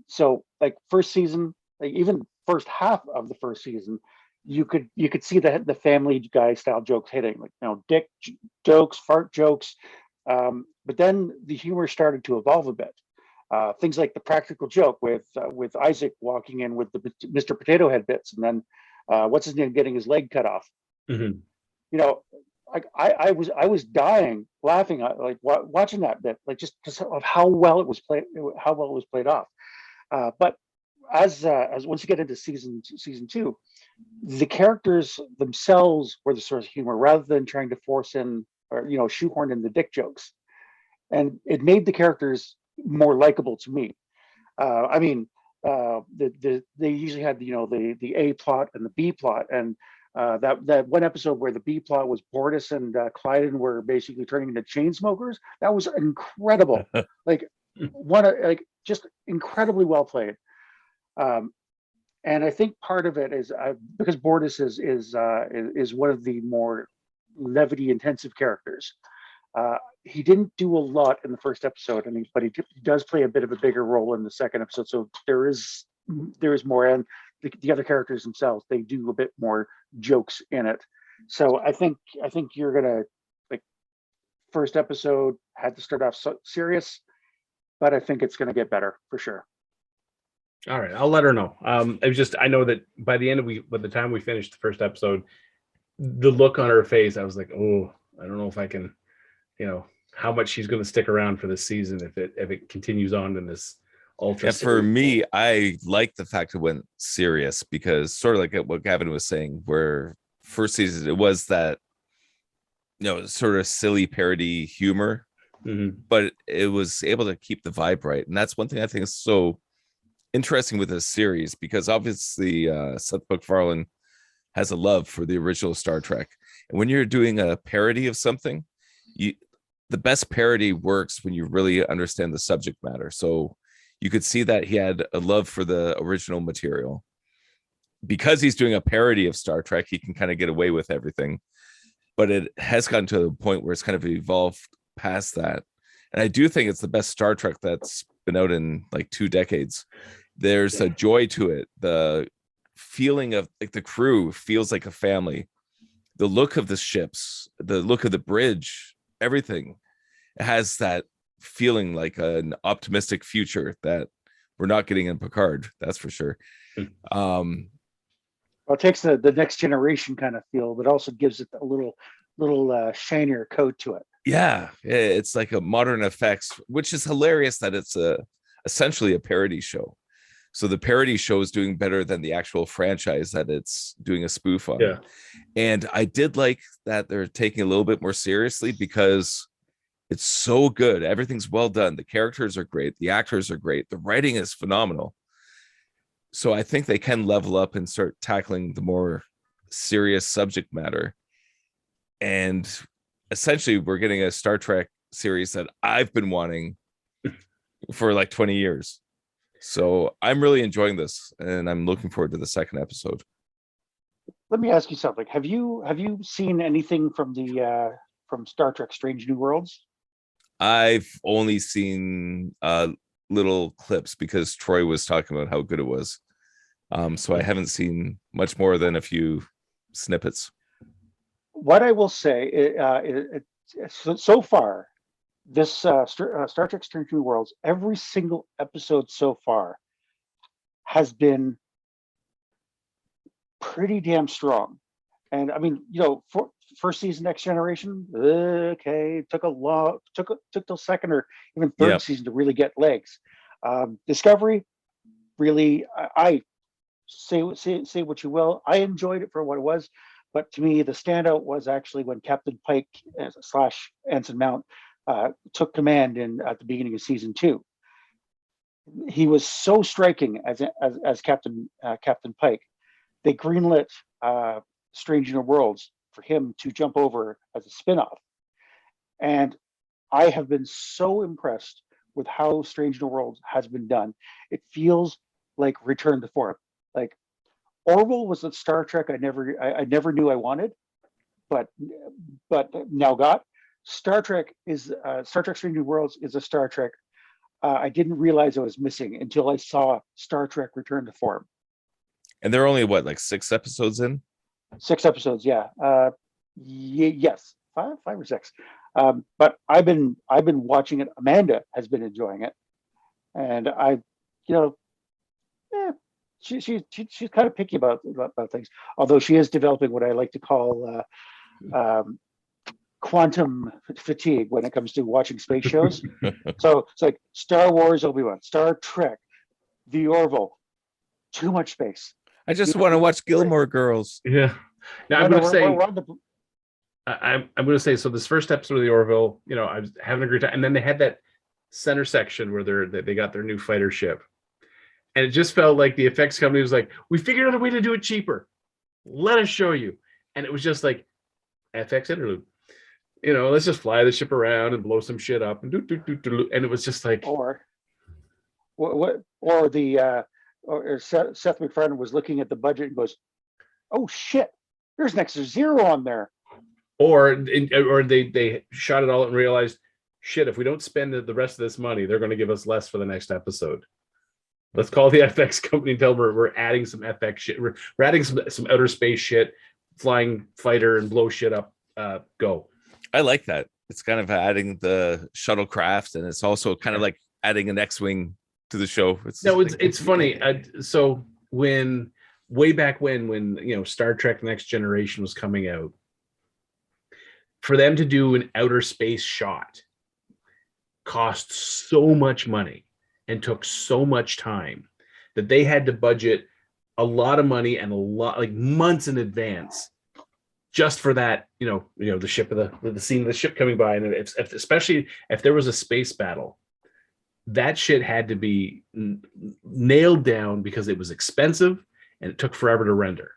So like first season, like even first half of the first season, you could see the Family Guy style jokes hitting, like, dick jokes, fart jokes. But then the humor started to evolve a bit. Things like the practical joke with Isaac walking in with the Mr. Potato Head bits, and then what's his name getting his leg cut off. Mm-hmm. Like I was dying laughing like watching that bit, like just because of how well it was played off. But as once you get into season two, the characters themselves were the source of humor rather than trying to force in or shoehorn in the dick jokes, and it made the characters more likable to me. They usually had the A plot and the B plot, and that one episode where the B plot was Bortus and Clyden were basically turning into chain smokers. That was incredible, like just incredibly well played. And I think part of it is because Bortus is one of the more levity intensive characters. He didn't do a lot in the first episode, but he does play a bit of a bigger role in the second episode. So there is more, and the other characters themselves, they do a bit more jokes in it. So I think you're gonna, like, first episode had to start off serious, but I think it's gonna get better for sure. All right, I'll let her know. I know that by the time we finished the first episode, the look on her face, I was like, oh, I don't know if I can, how much she's going to stick around for this season if it continues on in this ultra. And for me, I like the fact it went serious, because sort of like what Gavin was saying, where first season it was that sort of silly parody humor, but it was able to keep the vibe right. And that's one thing I think is so interesting with this series, because obviously Seth MacFarlane has a love for the original Star Trek, and when you're doing a parody of something, the best parody works when you really understand the subject matter. So you could see that he had a love for the original material. Because he's doing a parody of Star Trek, he can kind of get away with everything, but it has gotten to a point where it's kind of evolved past that. And I do think it's the best Star Trek that's been out in like 2 decades. There's a joy to it. The feeling of like the crew feels like a family. The look of the ships, the look of the bridge, everything has that feeling like an optimistic future that we're not getting in Picard. That's for sure. Well, it takes the next generation kind of feel, but also gives it a little shinier coat to it. Yeah, it's like a modern effects, which is hilarious that it's essentially a parody show. So the parody show is doing better than the actual franchise that it's doing a spoof on. Yeah. And I did like that they're taking a little bit more seriously, because it's so good. Everything's well done. The characters are great. The actors are great. The writing is phenomenal. So I think they can level up and start tackling the more serious subject matter. And essentially, we're getting a Star Trek series that I've been wanting for like 20 years. So I'm really enjoying this, and I'm looking forward to the second episode. Let me ask you something. Have you seen anything from from Star Trek Strange New Worlds? I've only seen little clips because Troy was talking about how good it was. So I haven't seen much more than a few snippets. What I will say, so far, this Star Trek Strange New Worlds, every single episode so far has been pretty damn strong. And I mean, for first season Next Generation, okay, took till second or even third season to really get legs. Discovery, really, I say what you will, I enjoyed it for what it was, but to me the standout was actually when Captain Pike / Ensign Mount took command at the beginning of season 2. He was so striking as Captain Pike. They greenlit Strange New Worlds for him to jump over as a spinoff, and I have been so impressed with how Strange New Worlds has been done. It feels like return to form. Like Orville was a Star Trek I never knew I wanted, but now got. Star Trek Strange New Worlds is a Star Trek I didn't realize I was missing until I saw Star Trek Return to Form. And they're only like 6 episodes in? 6 episodes, yeah. Yes, five or six. But I've been watching it. Amanda has been enjoying it, and you know, eh, she's kind of picky about things. Although she is developing what I like to call quantum fatigue when it comes to watching space shows. So it's like Star Wars, Obi Wan, Star Trek, The Orville, too much space. I just want to watch Gilmore Girls. Yeah. Now I'm going to say, I'm going to say, so this first episode of the Orville, I was having a great time, and then they had that center section where they got their new fighter ship, and it just felt like the effects company was like, we figured out a way to do it cheaper. Let us show you, and it was just like FX interlude. Let's just fly the ship around and blow some shit up and and it was just like, or Seth MacFarlane was looking at the budget and goes, "Oh shit, there's an extra zero on there." Or they shot it all and realized, shit, if we don't spend the rest of this money, they're going to give us less for the next episode. Let's call the FX company and tell them we're adding some FX shit. We're adding some outer space shit, flying fighter and blow shit up. Go. I like that. It's kind of adding the shuttlecraft, and it's also kind of like adding an X-wing to the show. It's funny. So way back when Star Trek Next Generation was coming out, for them to do an outer space shot cost so much money and took so much time that they had to budget a lot of money and a lot, like months in advance, just for that, the ship of the scene of the ship coming by. And especially if there was a space battle, that shit had to be nailed down because it was expensive and it took forever to render.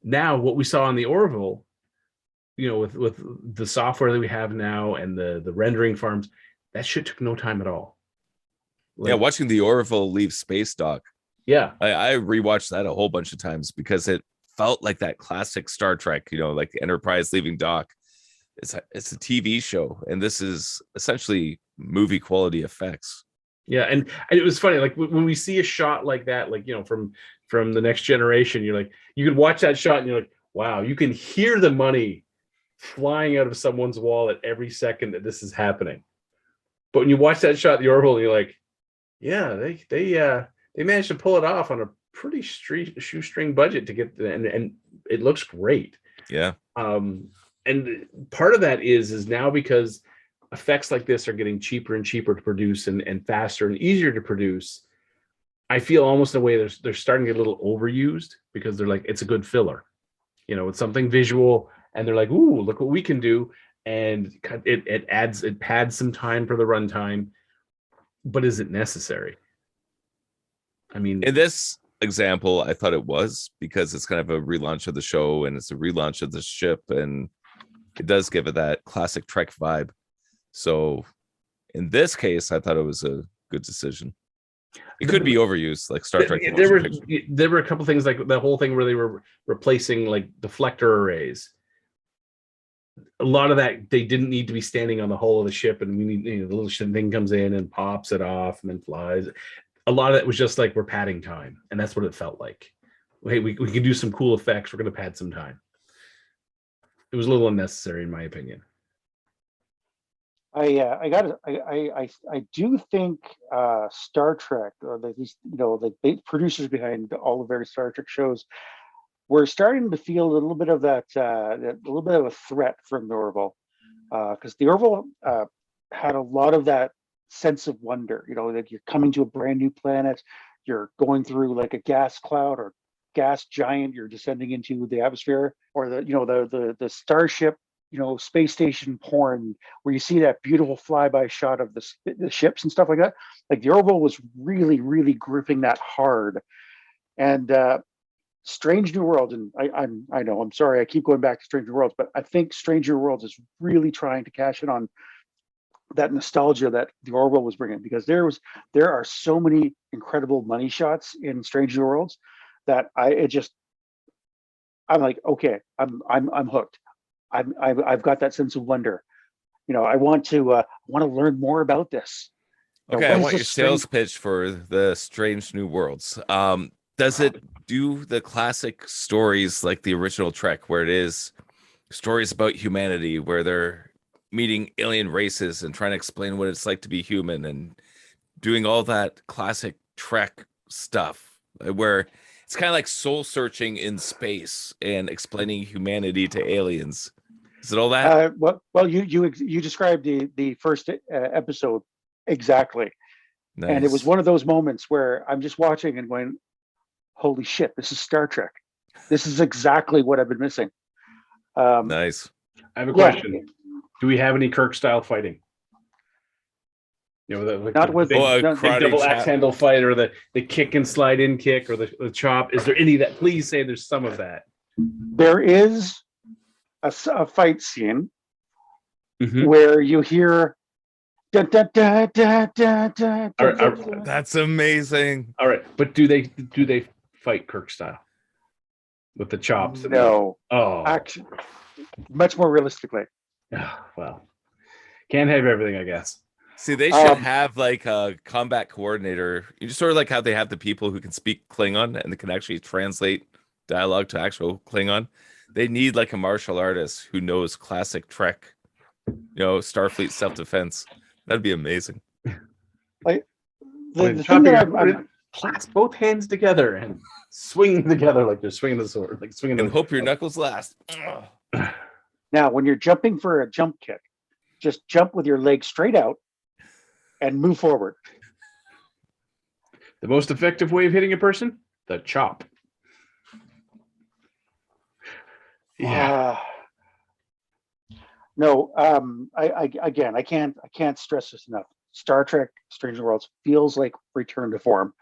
Now, what we saw on the Orville, with the software that we have now and the rendering farms, that shit took no time at all. Watching the Orville leave space dock. Yeah. I rewatched that a whole bunch of times because it felt like that classic Star Trek, like Enterprise leaving dock. It's a TV show, and this is essentially movie quality effects. Yeah, and it was funny, like when we see a shot like that, like from the Next Generation, you're like, you can watch that shot and you're like, wow, you can hear the money flying out of someone's wallet every second that this is happening. But when you watch that shot, the Orville, you're like, yeah, they managed to pull it off on a pretty shoestring budget to get and it looks great. Yeah. And part of that is now because effects like this are getting cheaper and cheaper to produce and faster and easier to produce. I feel almost in a way they're starting to get a little overused because they're like, it's a good filler. It's something visual and they're like, ooh, look what we can do. And it pads some time for the runtime, but is it necessary? I mean, in this example, I thought it was, because it's kind of a relaunch of the show and it's a relaunch of the ship, and it does give it that classic Trek vibe. So in this case, I thought it was a good decision. It could be overused, like Star Trek. There were a couple things, like the whole thing where they were replacing like deflector arrays. A lot of that, they didn't need to be standing on the hull of the ship, and we need, the little thing comes in and pops it off and then flies. A lot of that was just like, we're padding time, and that's what it felt like. Hey, we can do some cool effects. We're going to pad some time. It was a little unnecessary, in my opinion. I do think Star Trek, or at least the producers behind all the various Star Trek shows, we're starting to feel a little bit of that, a little bit of a threat from the Orville, because the Orville had a lot of that sense of wonder. That you're coming to a brand new planet, you're going through like a gas cloud or gas giant, you're descending into the atmosphere, or the starship, space station porn, where you see that beautiful flyby shot of the ships and stuff like that. Like the Orville was really, really gripping that hard. And Strange New Worlds, and I know, I'm sorry, I keep going back to Strange New Worlds, but I think Strange New Worlds is really trying to cash in on that nostalgia that the Orville was bringing, because there are so many incredible money shots in Strange New Worlds that I'm like, okay, I'm hooked. I've got that sense of wonder. I want to learn more about this. Okay, I want your sales pitch for the Strange New Worlds. Does it do the classic stories like the original Trek, where it is stories about humanity, where they're meeting alien races and trying to explain what it's like to be human and doing all that classic Trek stuff, where it's kind of like soul searching in space and explaining humanity to aliens. Is it all that? Well, you described the first episode exactly, Nice. and it was one of those moments where I'm just watching and going, "Holy shit, this is Star Trek! This is exactly what I've been missing." Nice. I have a question. Do we have any Kirk style fighting? You know, Not the with big, no, karate double chop. axe handle fight, or the kick and slide in kick, or the chop. Is there any that? Please say there's some of that. there is a fight scene Mhm. where you hear da, da, da, da, da, da, Are- da, are- da. That's amazing. All right, but do they fight Kirk style with the chops? No, Oh, actually, much more realistically. well, can't have everything, I guess. See, they should Um, have like a combat coordinator. You just sort of like how they have the people who can speak Klingon and they can actually translate dialogue to actual Klingon. They need like a martial artist who knows classic Trek, Starfleet self-defense. That'd be amazing. The thing Chopping that your- clasp both hands together and swing together like they're swinging the sword, like swinging. And hope your knuckles last. now, when you're jumping for a jump kick, just jump with your legs straight out and move forward. The most effective way of hitting a person? The chop. Yeah. No, I can't stress this enough. Star Trek: Strange New Worlds feels like return to form.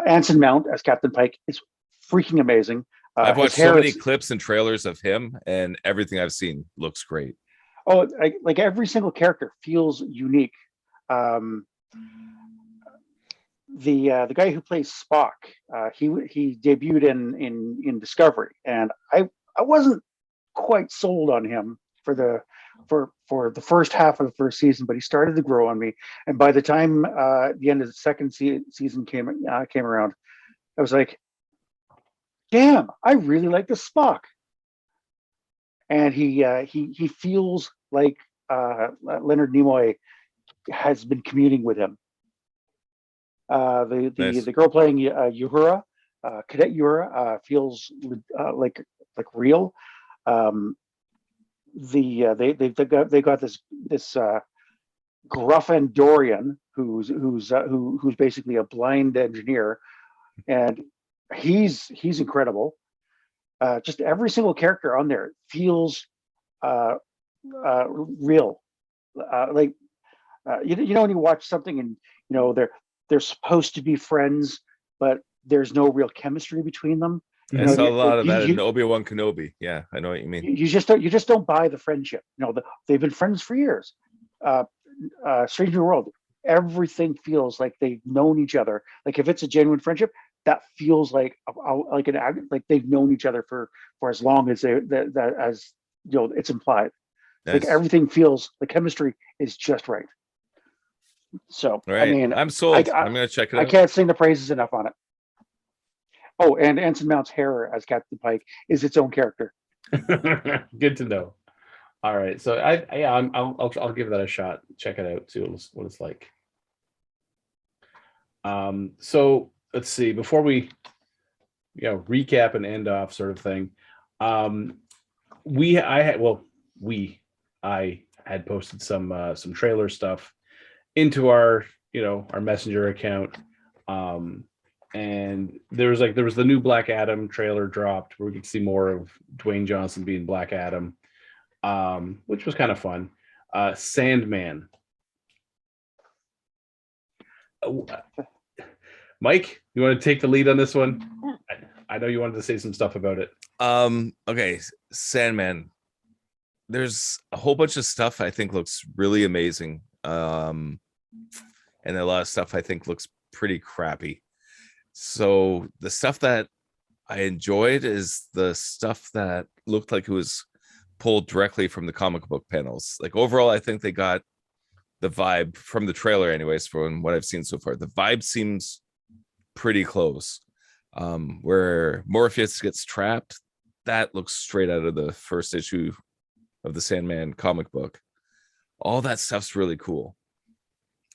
Anson Mount as Captain Pike is freaking amazing. I've his watched so hair many is- clips and trailers of him, and everything I've seen looks great. Oh, like every single character feels unique. The guy who plays Spock, he debuted in Discovery, and I wasn't quite sold on him for the first half of the first season, but he started to grow on me. And by the time the end of the second season came around, I was like, "Damn, I really like this Spock." And he feels like Leonard Nimoy has been communing with him. Nice. The girl playing Uhura, Cadet Uhura, feels like real. They got this gruff Andorian who's basically a blind engineer, and he's incredible. Just every single character on there feels real. You know when you watch something and they're supposed to be friends, but there's no real chemistry between them. I saw a lot of that in Obi Wan Kenobi. Yeah, I know what you mean. You just don't buy the friendship. They've been friends for years. Strange New World, everything feels like they've known each other. Like if it's a genuine friendship, that feels like they've known each other for as long as it's implied. Nice. Like everything feels, the chemistry is just right. So Right. I mean, I'm sold. I'm gonna check it out. I can't sing the praises enough on it. Oh, and Anson Mount's hair as Captain Pike is its own character. Good to know. All right, so I'll give that a shot. Check it out. See what it's like. So let's see. Before we, recap and end off, sort of thing. I had posted some trailer stuff into our messenger account. And there was the new Black Adam trailer dropped where we could see more of Dwayne Johnson being Black Adam, which was kind of fun. Sandman. Mike, you want to take the lead on this one? I know you wanted to say some stuff about it. Okay, Sandman. There's a whole bunch of stuff I think looks really amazing. And a lot of stuff I think looks pretty crappy. So the stuff that I enjoyed is the stuff that looked like it was pulled directly from the comic book panels. Like overall, I think they got the vibe from the trailer anyways, from what I've seen so far. The vibe seems pretty close. where Morpheus gets trapped. That looks straight out of the first issue of the Sandman comic book. All that stuff's really cool.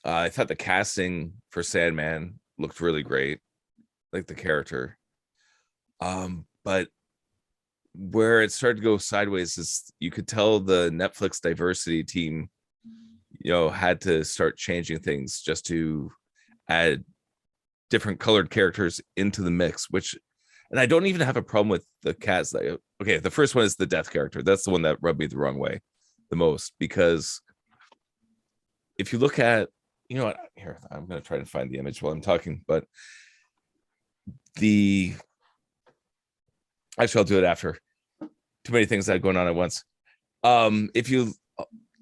I thought the casting for Sandman looked really great, like the character. But where it started to go sideways is you could tell the Netflix diversity team, had to start changing things just to add different colored characters into the mix, and I don't even have a problem with the cast. Okay, the first one is the death character. That's the one that rubbed me the wrong way the most, because if you look at, what, here, I'm going to try to find the image while I'm talking, but actually I'll do it after. Too many things that are going on at once. If you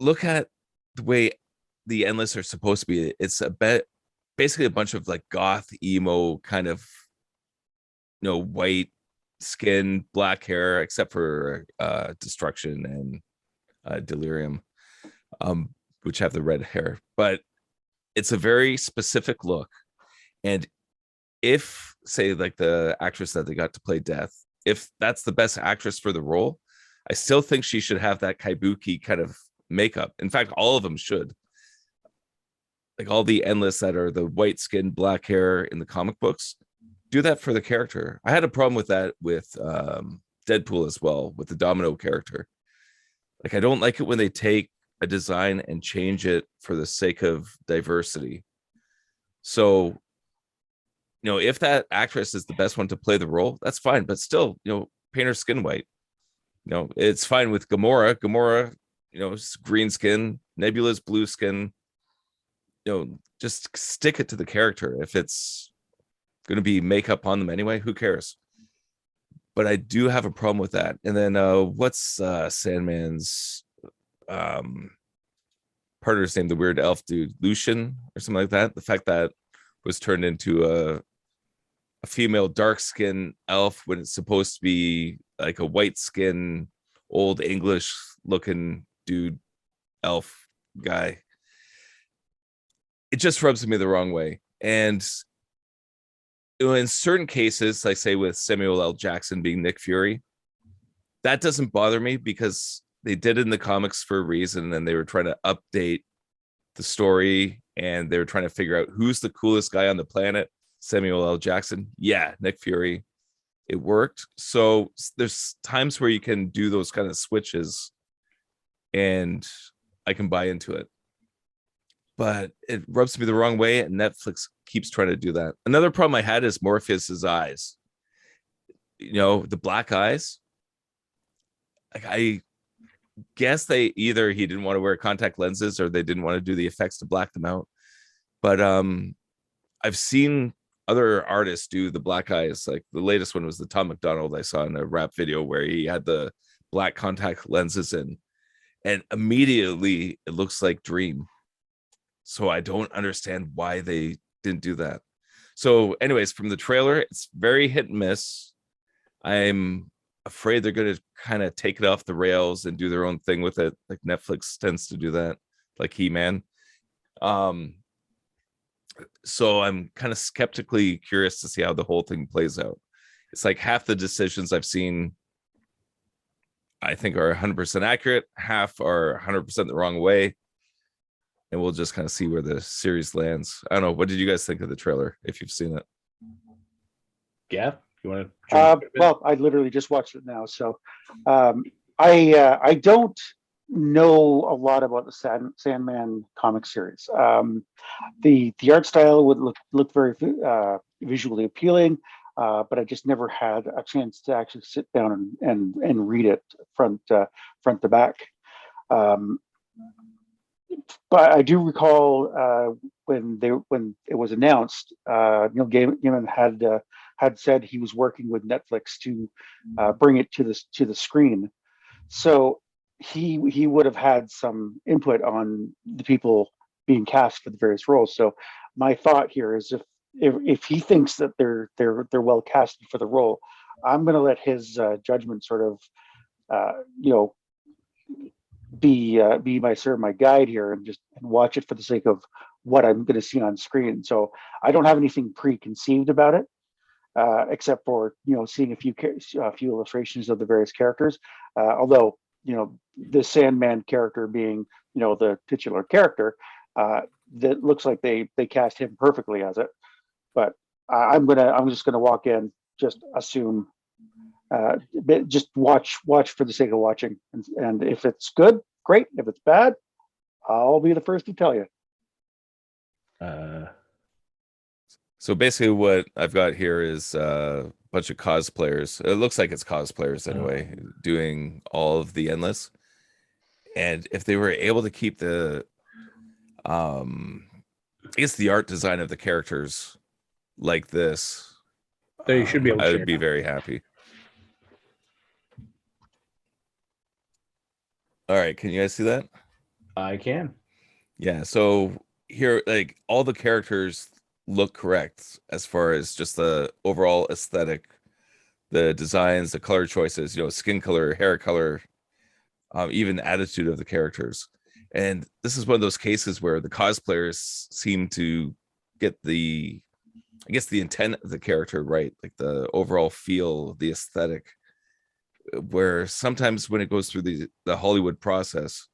look at the way the Endless are supposed to be, it's basically a bunch of like goth emo kind of, white skin, black hair, except for Destruction and Delirium, which have the red hair. But it's a very specific look. And if, say, like the actress that they got to play Death, if that's the best actress for the role, I still think she should have that kabuki kind of makeup. In fact, all of them should. Like all the Endless that are the white skin, black hair in the comic books, do that for the character. I had a problem with that with Deadpool as well, with the Domino character. Like, I don't like it when they take a design and change it for the sake of diversity. So, if that actress is the best one to play the role, that's fine. But still, paint her skin white. It's fine with Gamora. Gamora, green skin. Nebula's blue skin. Just stick it to the character. If it's going to be makeup on them anyway, who cares? But I do have a problem with that. And then what's Sandman's partner's name, the weird elf dude, Lucian or something like that? The fact that was turned into a female dark skin elf when it's supposed to be like a white skin, old English looking dude elf guy. It just rubs me the wrong way. And in certain cases, like say with Samuel L. Jackson being Nick Fury, that doesn't bother me because they did it in the comics for a reason, and they were trying to update the story, and they were trying to figure out who's the coolest guy on the planet. Samuel L. Jackson. Yeah, Nick Fury. It worked. So there's times where you can do those kind of switches, and I can buy into it. But it rubs me the wrong way, and Netflix keeps trying to do that. Another problem I had is Morpheus's eyes. The black eyes. Like, I guess he didn't want to wear contact lenses, or they didn't want to do the effects to black them out. But I've seen other artists do the black eyes. Like the latest one was the Tom McDonald I saw in a rap video where he had the black contact lenses in, and immediately it looks like Dream. So I don't understand why they didn't do that. So anyways, from the trailer, it's very hit and miss. I'm afraid they're going to kind of take it off the rails and do their own thing with it. Like Netflix tends to do that, like He-Man. So I'm kind of skeptically curious to see how the whole thing plays out. It's like half the decisions I've seen, I think, are 100% accurate. Half are 100% the wrong way. And we'll just kind of see where the series lands. I don't know. What did you guys think of the trailer, if you've seen it? Gav, you want to? Well, I literally just watched it now, so I don't know a lot about the Sandman comic series. The art style would look very visually appealing, but I just never had a chance to actually sit down and read it front to back. But I do recall when it was announced, Neil Gaiman had said he was working with Netflix to bring it to the screen. So he would have had some input on the people being cast for the various roles. So my thought here is if he thinks that they're well casted for the role, I'm going to let his judgment sort of be my guide here, and just watch it for the sake of what I'm going to see on screen. So I don't have anything preconceived about it. except for seeing a few illustrations of the various characters. Although the Sandman character being the titular character, that looks like they cast him perfectly as it. But I'm just gonna walk in, just assume, just watch for the sake of watching, and if it's good, great. If it's bad, I'll be the first to tell you. So basically what I've got here is a bunch of cosplayers. It looks like it's cosplayers anyway, doing all of the Endless. And if they were able to keep the I guess the art design of the characters like this, There you should be able to I share would be now. very happy. All right, can you guys see that? I can. Yeah, so here, like, all the characters look correct as far as just the overall aesthetic, the designs, the color choices, skin color, hair color, even attitude of the characters. And this is one of those cases where the cosplayers seem to get the intent of the character right, like the overall feel, the aesthetic, where sometimes when it goes through the Hollywood process,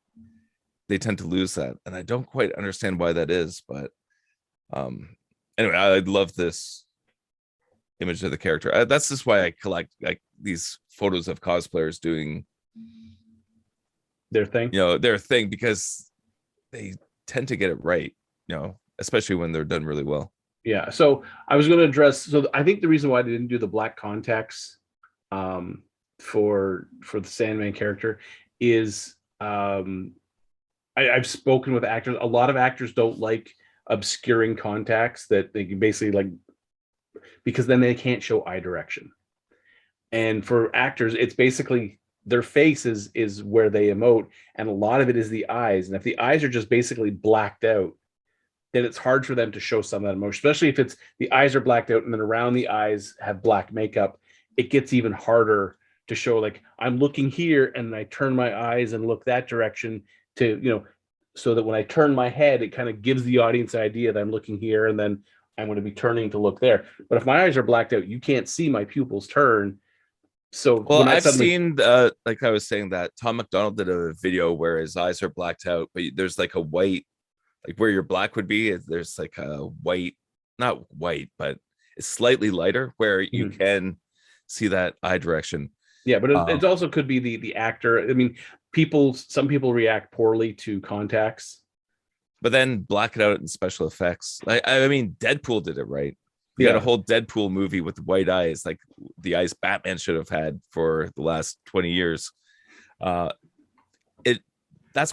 they tend to lose that. And I don't quite understand why that is, but anyway, I love this image of the character. That's just why I collect like these photos of cosplayers doing their thing. Their thing, because they tend to get it right, especially when they're done really well. Yeah. So I was going to address. So I think the reason why they didn't do the black contacts for the Sandman character is I've spoken with actors. A lot of actors don't like obscuring contacts that they can basically like, because then they can't show eye direction. And for actors, it's basically their face is where they emote, and a lot of it is the eyes. And if the eyes are just basically blacked out, then it's hard for them to show some of that emotion, especially if it's the eyes are blacked out and then around the eyes have black makeup. It gets even harder to show, like, I'm looking here and I turn my eyes and look that direction to, so that when I turn my head, it kind of gives the audience the idea that I'm looking here and then I'm going to be turning to look there. But if my eyes are blacked out, you can't see my pupils turn. So well, I've seen like I was saying, that Tom McDonald did a video where his eyes are blacked out, but there's like a white, like where your black would be, there's like a white, not white, but it's slightly lighter where you can see that eye direction. Yeah, but it also could be the actor. I mean, some people react poorly to contacts. But then black it out in special effects. I mean, Deadpool did it right. We got a whole Deadpool movie with white eyes, like the eyes Batman should have had for the last 20 years. That's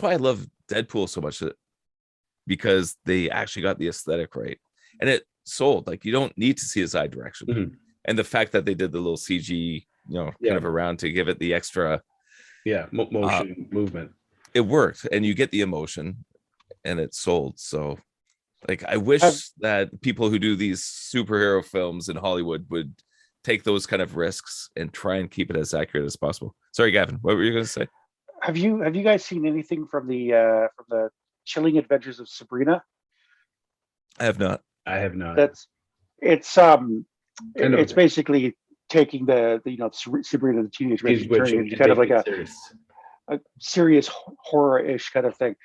why I love Deadpool so much, because they actually got the aesthetic right, and it sold. Like, you don't need to see his eye direction, and the fact that they did the little CG, kind of around to give it the extra, motion movement. It worked, and you get the emotion, and it sold. So, like, I wish that people who do these superhero films in Hollywood would take those kind of risks and try and keep it as accurate as possible. Sorry, Gavin, what were you going to say? Have you guys seen anything from the Chilling Adventures of Sabrina? I have not. It's basically taking the Sabrina the Teenage Witch into kind of like a serious horror-ish kind of thing.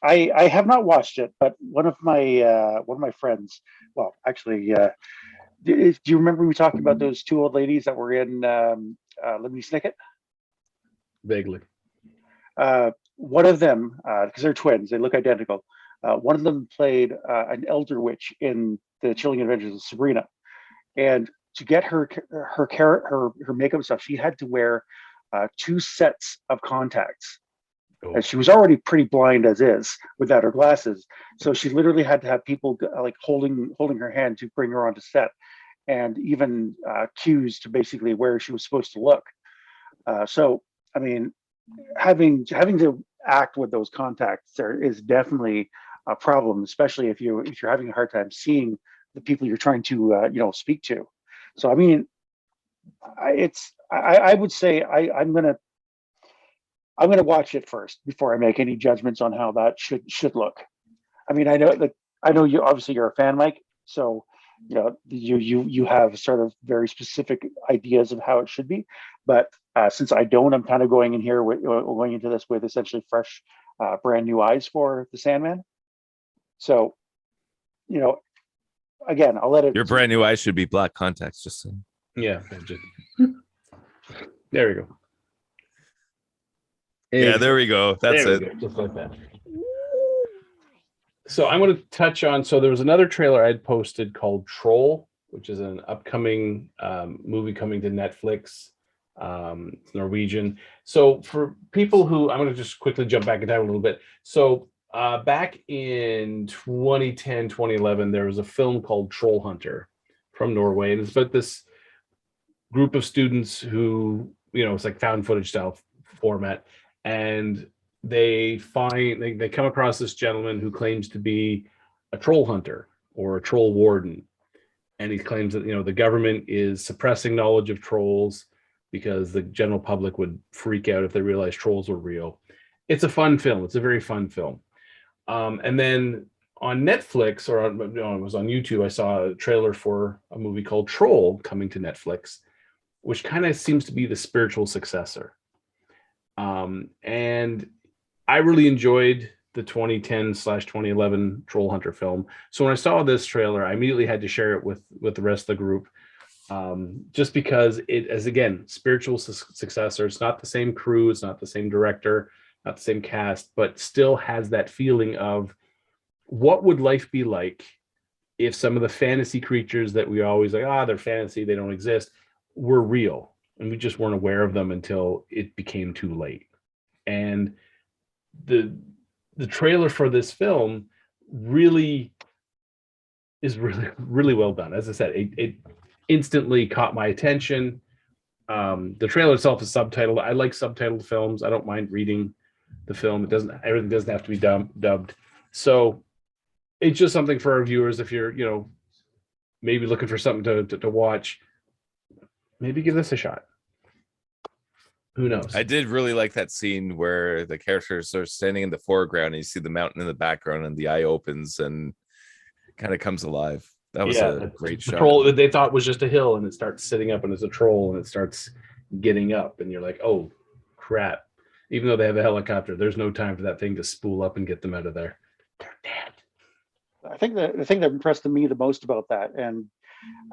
I have not watched it, but one of my friends, well, actually, do you remember we talking about those two old ladies that were in Lemony Snicket? Vaguely. One of them, because they're twins, they look identical. One of them played an elder witch in the Chilling Adventures of Sabrina, and to get her makeup stuff, she had to wear 2 sets of contacts. And she was already pretty blind as is without her glasses, so she literally had to have people like holding her hand to bring her onto set, and even cues to basically where she was supposed to look. So I mean, having to act with those contacts there is definitely a problem, especially if you're having a hard time seeing the people you're trying to speak to. So I mean, I would say I'm gonna watch it first before I make any judgments on how that should look. I mean, I know you obviously you're a fan, Mike. So you have sort of very specific ideas of how it should be. But since I don't, I'm kind of going into this with essentially fresh, brand new eyes for the Sandman. So, again, I'll let it. Your brand new eyes should be black contacts. Just saying. Yeah. There we go. Yeah, there we go. That's it. Go, just like that. So I'm going to touch on. So there was another trailer I'd posted called Troll, which is an upcoming movie coming to Netflix. It's Norwegian. So for people who, I'm going to just quickly jump back in time a little bit. So back in 2010, 2011, there was a film called Troll Hunter from Norway. And it's about this group of students who, it's like found footage style format. And they come across this gentleman who claims to be a troll hunter or a troll warden. And he claims that, the government is suppressing knowledge of trolls because the general public would freak out if they realized trolls were real. It's a fun film. It's a very fun film. And then on Netflix, or it was on YouTube, I saw a trailer for a movie called Troll coming to Netflix, which kind of seems to be the spiritual successor. And I really enjoyed the 2010/2011 Troll Hunter film. So when I saw this trailer, I immediately had to share it with the rest of the group, just because it, as again, spiritual successor. It's not the same crew, it's not the same director, not the same cast, but still has that feeling of what would life be like if some of the fantasy creatures that we always like, they're fantasy, they don't exist, were real, and we just weren't aware of them until it became too late. And the trailer for this film really is really well done. As I said, it instantly caught my attention. The trailer itself is subtitled. I like subtitled films. I don't mind reading the film. Everything doesn't have to be dubbed. So it's just something for our viewers. If you're, maybe looking for something to watch, maybe give this a shot. Who knows? I did really like that scene where the characters are standing in the foreground and you see the mountain in the background and the eye opens and kind of comes alive. That was a great shot. Troll that they thought was just a hill, and it starts sitting up and it's a troll, and it starts getting up, and you're like, oh crap. Even though they have a helicopter, there's no time for that thing to spool up and get them out of there. They're dead. I think the thing that impressed me the most about that, and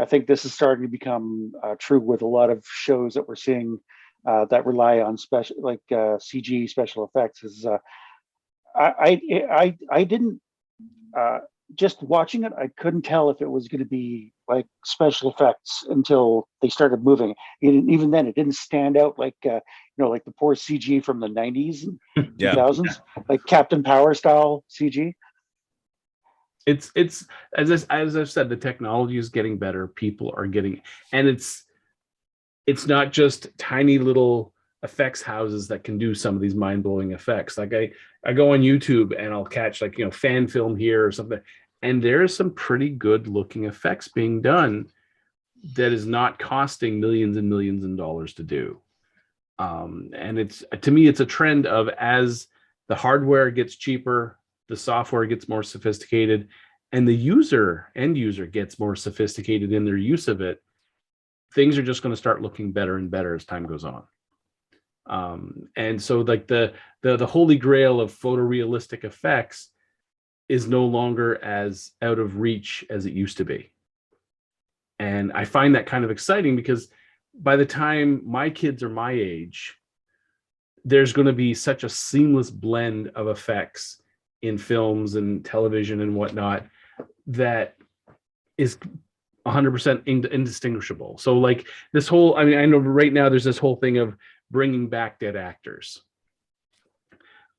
I think this is starting to become true with a lot of shows that we're seeing that rely on special, like CG special effects, is I didn't just watching it, I couldn't tell if it was going to be like special effects until they started moving. Even then, it didn't stand out like like the poor CG from the 90s and 2000s, like Captain Power style CG. It's as I've said, the technology is getting better. People are getting, and it's not just tiny little effects houses that can do some of these mind-blowing effects. Like I go on YouTube and I'll catch like fan film here or something, and there's some pretty good looking effects being done that is not costing millions and millions of dollars to do. And it's, to me, it's a trend of, as the hardware gets cheaper, the software gets more sophisticated, and the end user gets more sophisticated in their use of it, things are just going to start looking better and better as time goes on. And so like the holy grail of photorealistic effects is no longer as out of reach as it used to be. And I find that kind of exciting, because by the time my kids are my age, there's going to be such a seamless blend of effects in films and television and whatnot that is 100% indistinguishable. So like this whole, I know right now there's this whole thing of bringing back dead actors,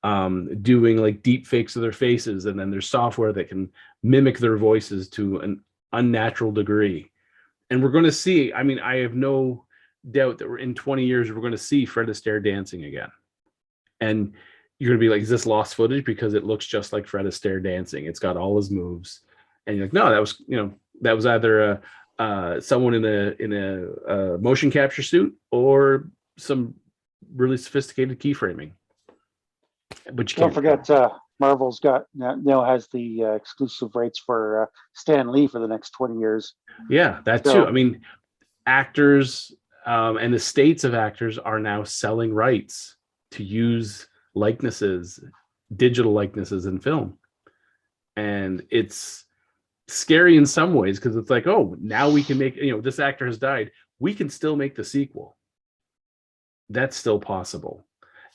doing like deep fakes of their faces, and then there's software that can mimic their voices to an unnatural degree. And we're going to see, I have no doubt that we're in 20 years, we're going to see Fred Astaire dancing again. And you're going to be like, is this lost footage? Because it looks just like Fred Astaire dancing. It's got all his moves. And you're like, no, that was either someone in a motion capture suit or some really sophisticated keyframing. But you don't forget Marvel's got now has the exclusive rights for Stan Lee for the next 20 years. Yeah, that too. I mean, actors and the states of actors are now selling rights to use likenesses, digital likenesses in film. And it's scary in some ways because it's like, oh, now we can make, this actor has died. We can still make the sequel. That's still possible.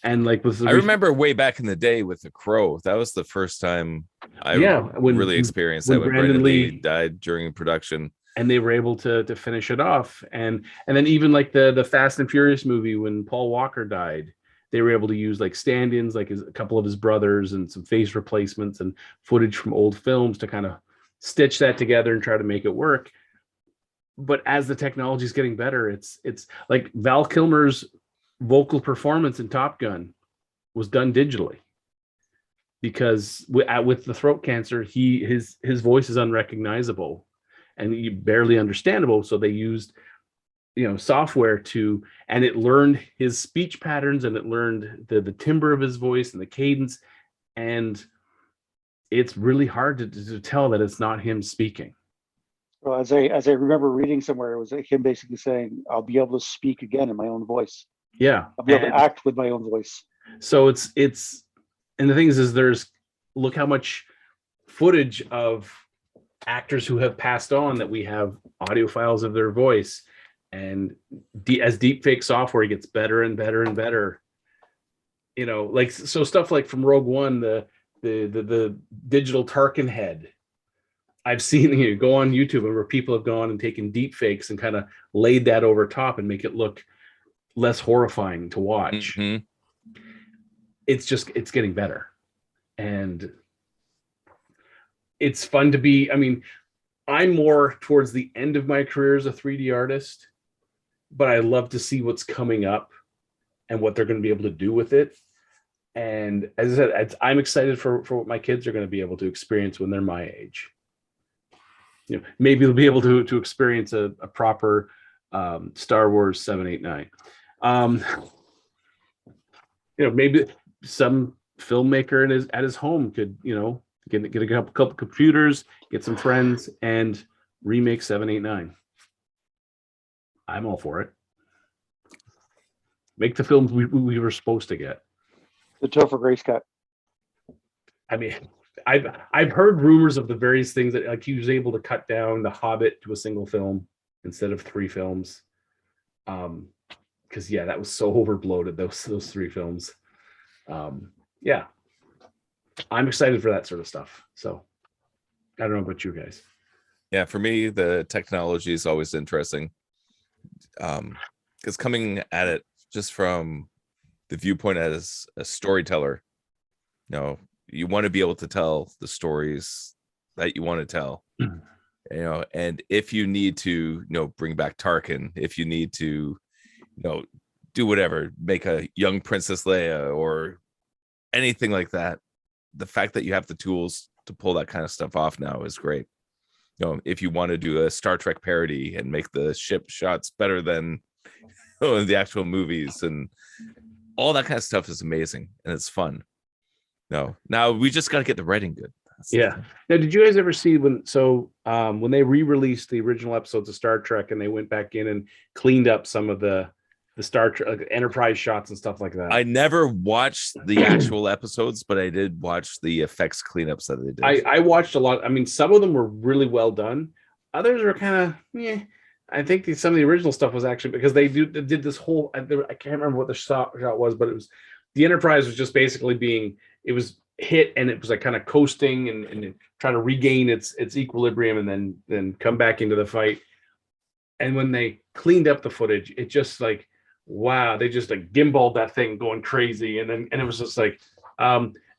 And like with I remember way back in the day with The Crow, that was the first time I really experienced that when Brandon Lee died during production. And they were able to finish it off. And then even like the Fast and Furious movie, when Paul Walker died, they were able to use like stand-ins, like a couple of his brothers and some face replacements and footage from old films to kind of stitch that together and try to make it work. But as the technology is getting better, it's like Val Kilmer's vocal performance in Top Gun was done digitally because with the throat cancer, his voice is unrecognizable and barely understandable. So they used, software and it learned his speech patterns and it learned the timbre of his voice and the cadence. And it's really hard to tell that it's not him speaking. Well, as I remember reading somewhere, it was him basically saying, "I'll be able to speak again in my own voice." Yeah, I'll be able to act with my own voice. So it's, and the thing is look how much footage of actors who have passed on that we have audio files of their voice, and as deepfake software gets better and better and better, like so stuff like from Rogue One, the digital Tarkin head. I've seen go on YouTube where people have gone and taken deepfakes and kind of laid that over top and make it look less horrifying to watch. Mm-hmm. It's getting better, and it's fun to be. I mean, I'm more towards the end of my career as a 3D artist, but I love to see what's coming up and what they're going to be able to do with it. And as I said, I'm excited for what my kids are going to be able to experience when they're my age. Maybe they'll be able to experience a proper Star Wars 789. Maybe some filmmaker at his home could, get a couple computers, get some friends, and remake 789. I'm all for it. Make the films we were supposed to get. The Topher Grace cut. I mean, I've heard rumors of the various things that like he was able to cut down The Hobbit to a single film instead of 3 films. Because that was so overbloated, those 3 films. Yeah, I'm excited for that sort of stuff. So I don't know about you guys. Yeah, for me, the technology is always interesting. Because coming at it just from the viewpoint as a storyteller, you want to be able to tell the stories that you want to tell. And if you need to, bring back Tarkin, if you need to, do whatever, make a young Princess Leia or anything like that, the fact that you have the tools to pull that kind of stuff off now is great. If you want to do a Star Trek parody and make the ship shots better than the actual movies, and all that kind of stuff is amazing and it's fun. Now we just got to get the writing good. Now, did you guys ever see when they re-released the original episodes of Star Trek and they went back in and cleaned up some of the Star Trek Enterprise shots and stuff like that? I never watched the actual episodes, but I did watch the effects cleanups that they did. I watched a lot. I mean, some of them were really well done. Others are kind of, I think some of the original stuff was actually because they did this whole. I can't remember what the shot was, but it was the Enterprise was just basically it was hit and it was like kind of coasting and trying to regain its equilibrium and then come back into the fight. And when they cleaned up the footage, it just like, wow, they just like gimbaled that thing going crazy. And it was just like,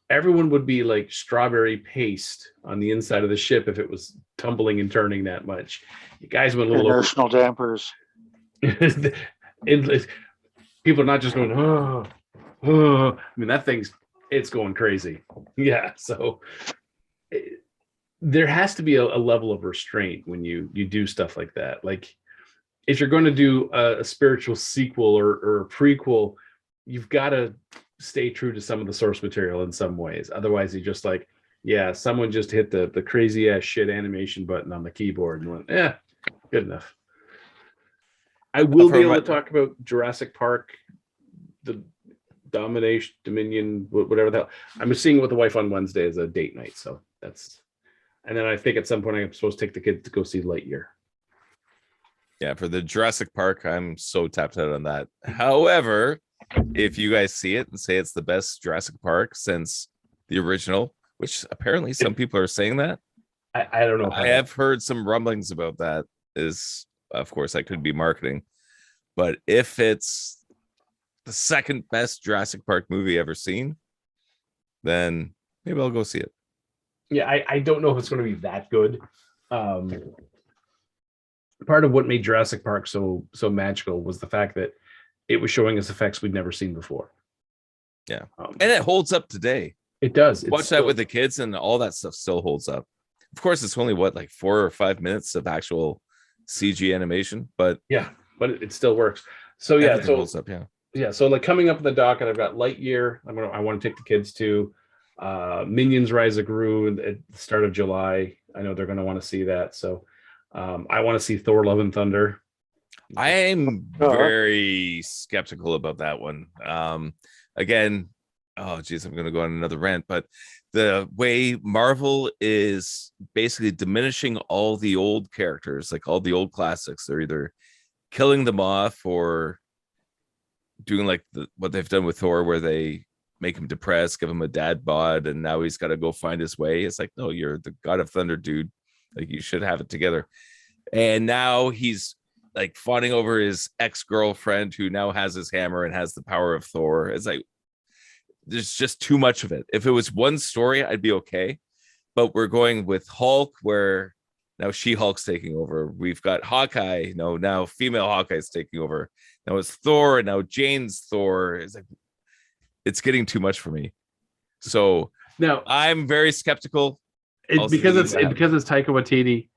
everyone would be like strawberry paste on the inside of the ship if it was tumbling and turning that much. You guys went a little inertial dampers. People are not just going, oh. I mean, that it's going crazy. Yeah. So there has to be a level of restraint when you do stuff like that. Like if you're going to do a spiritual sequel or a prequel, you've got to stay true to some of the source material in some ways. Otherwise, you just like, yeah, someone just hit the crazy ass shit animation button on the keyboard and went, yeah, good enough. I will be able to talk about Jurassic Park, the Dominion, whatever the hell. I'm seeing it with the wife on Wednesday as a date night. So that's, and then I think at some point I'm supposed to take the kids to go see Lightyear. Yeah, for the Jurassic Park, I'm so tapped out on that. However, if you guys see it and say it's the best Jurassic Park since the original, which apparently some people are saying that. I don't know. I have heard some rumblings about that. Is, of course, I could be marketing. But if it's the second best Jurassic Park movie ever seen, then maybe I'll go see it. Yeah, I don't know if it's going to be that good. Part of what made Jurassic Park so magical was the fact that it was showing us effects we'd never seen before. Yeah, and it holds up today. It does. Watch that with the kids, and all that stuff still holds up. Of course, it's only like 4 or 5 minutes of actual CG animation, but yeah, but it still works. So yeah, so holds up, yeah. So like coming up in the docket, I've got Lightyear. I want to take the kids to Minions: Rise of Gru at the start of July. I know they're going to want to see that. So I want to see Thor: Love and Thunder. I'm very skeptical about that one. Again, oh geez, I'm going to go on another rant, but the way Marvel is basically diminishing all the old characters, like all the old classics, they're either killing them off or doing like what they've done with Thor, where they make him depressed, give him a dad bod, and now he's got to go find his way. It's like, no, you're the God of Thunder, dude. Like, you should have it together. And now he's like fawning over his ex-girlfriend who now has his hammer and has the power of Thor. It's like, there's just too much of it. If it was one story, I'd be okay. But we're going with Hulk, where now She-Hulk's taking over. We've got Hawkeye. No, now female Hawkeye's taking over. Now it's Thor, and now Jane's Thor. It's like, it's getting too much for me. So now I'm very skeptical. Because it's Taika Waititi.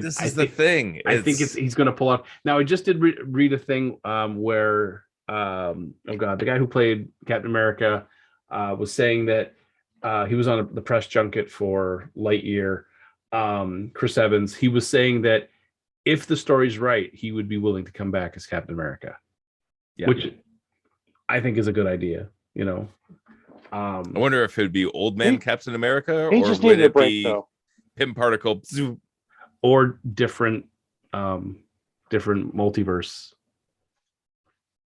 This is the thing. I think he's going to pull off. Now I just did read a thing where the guy who played Captain America was saying that he was on the press junket for Lightyear. Chris Evans, he was saying that if the story's right, he would be willing to come back as Captain America, which I think is a good idea. You know, I wonder if it would be Old Man Captain America, or would it be Pym Particle, or different multiverse.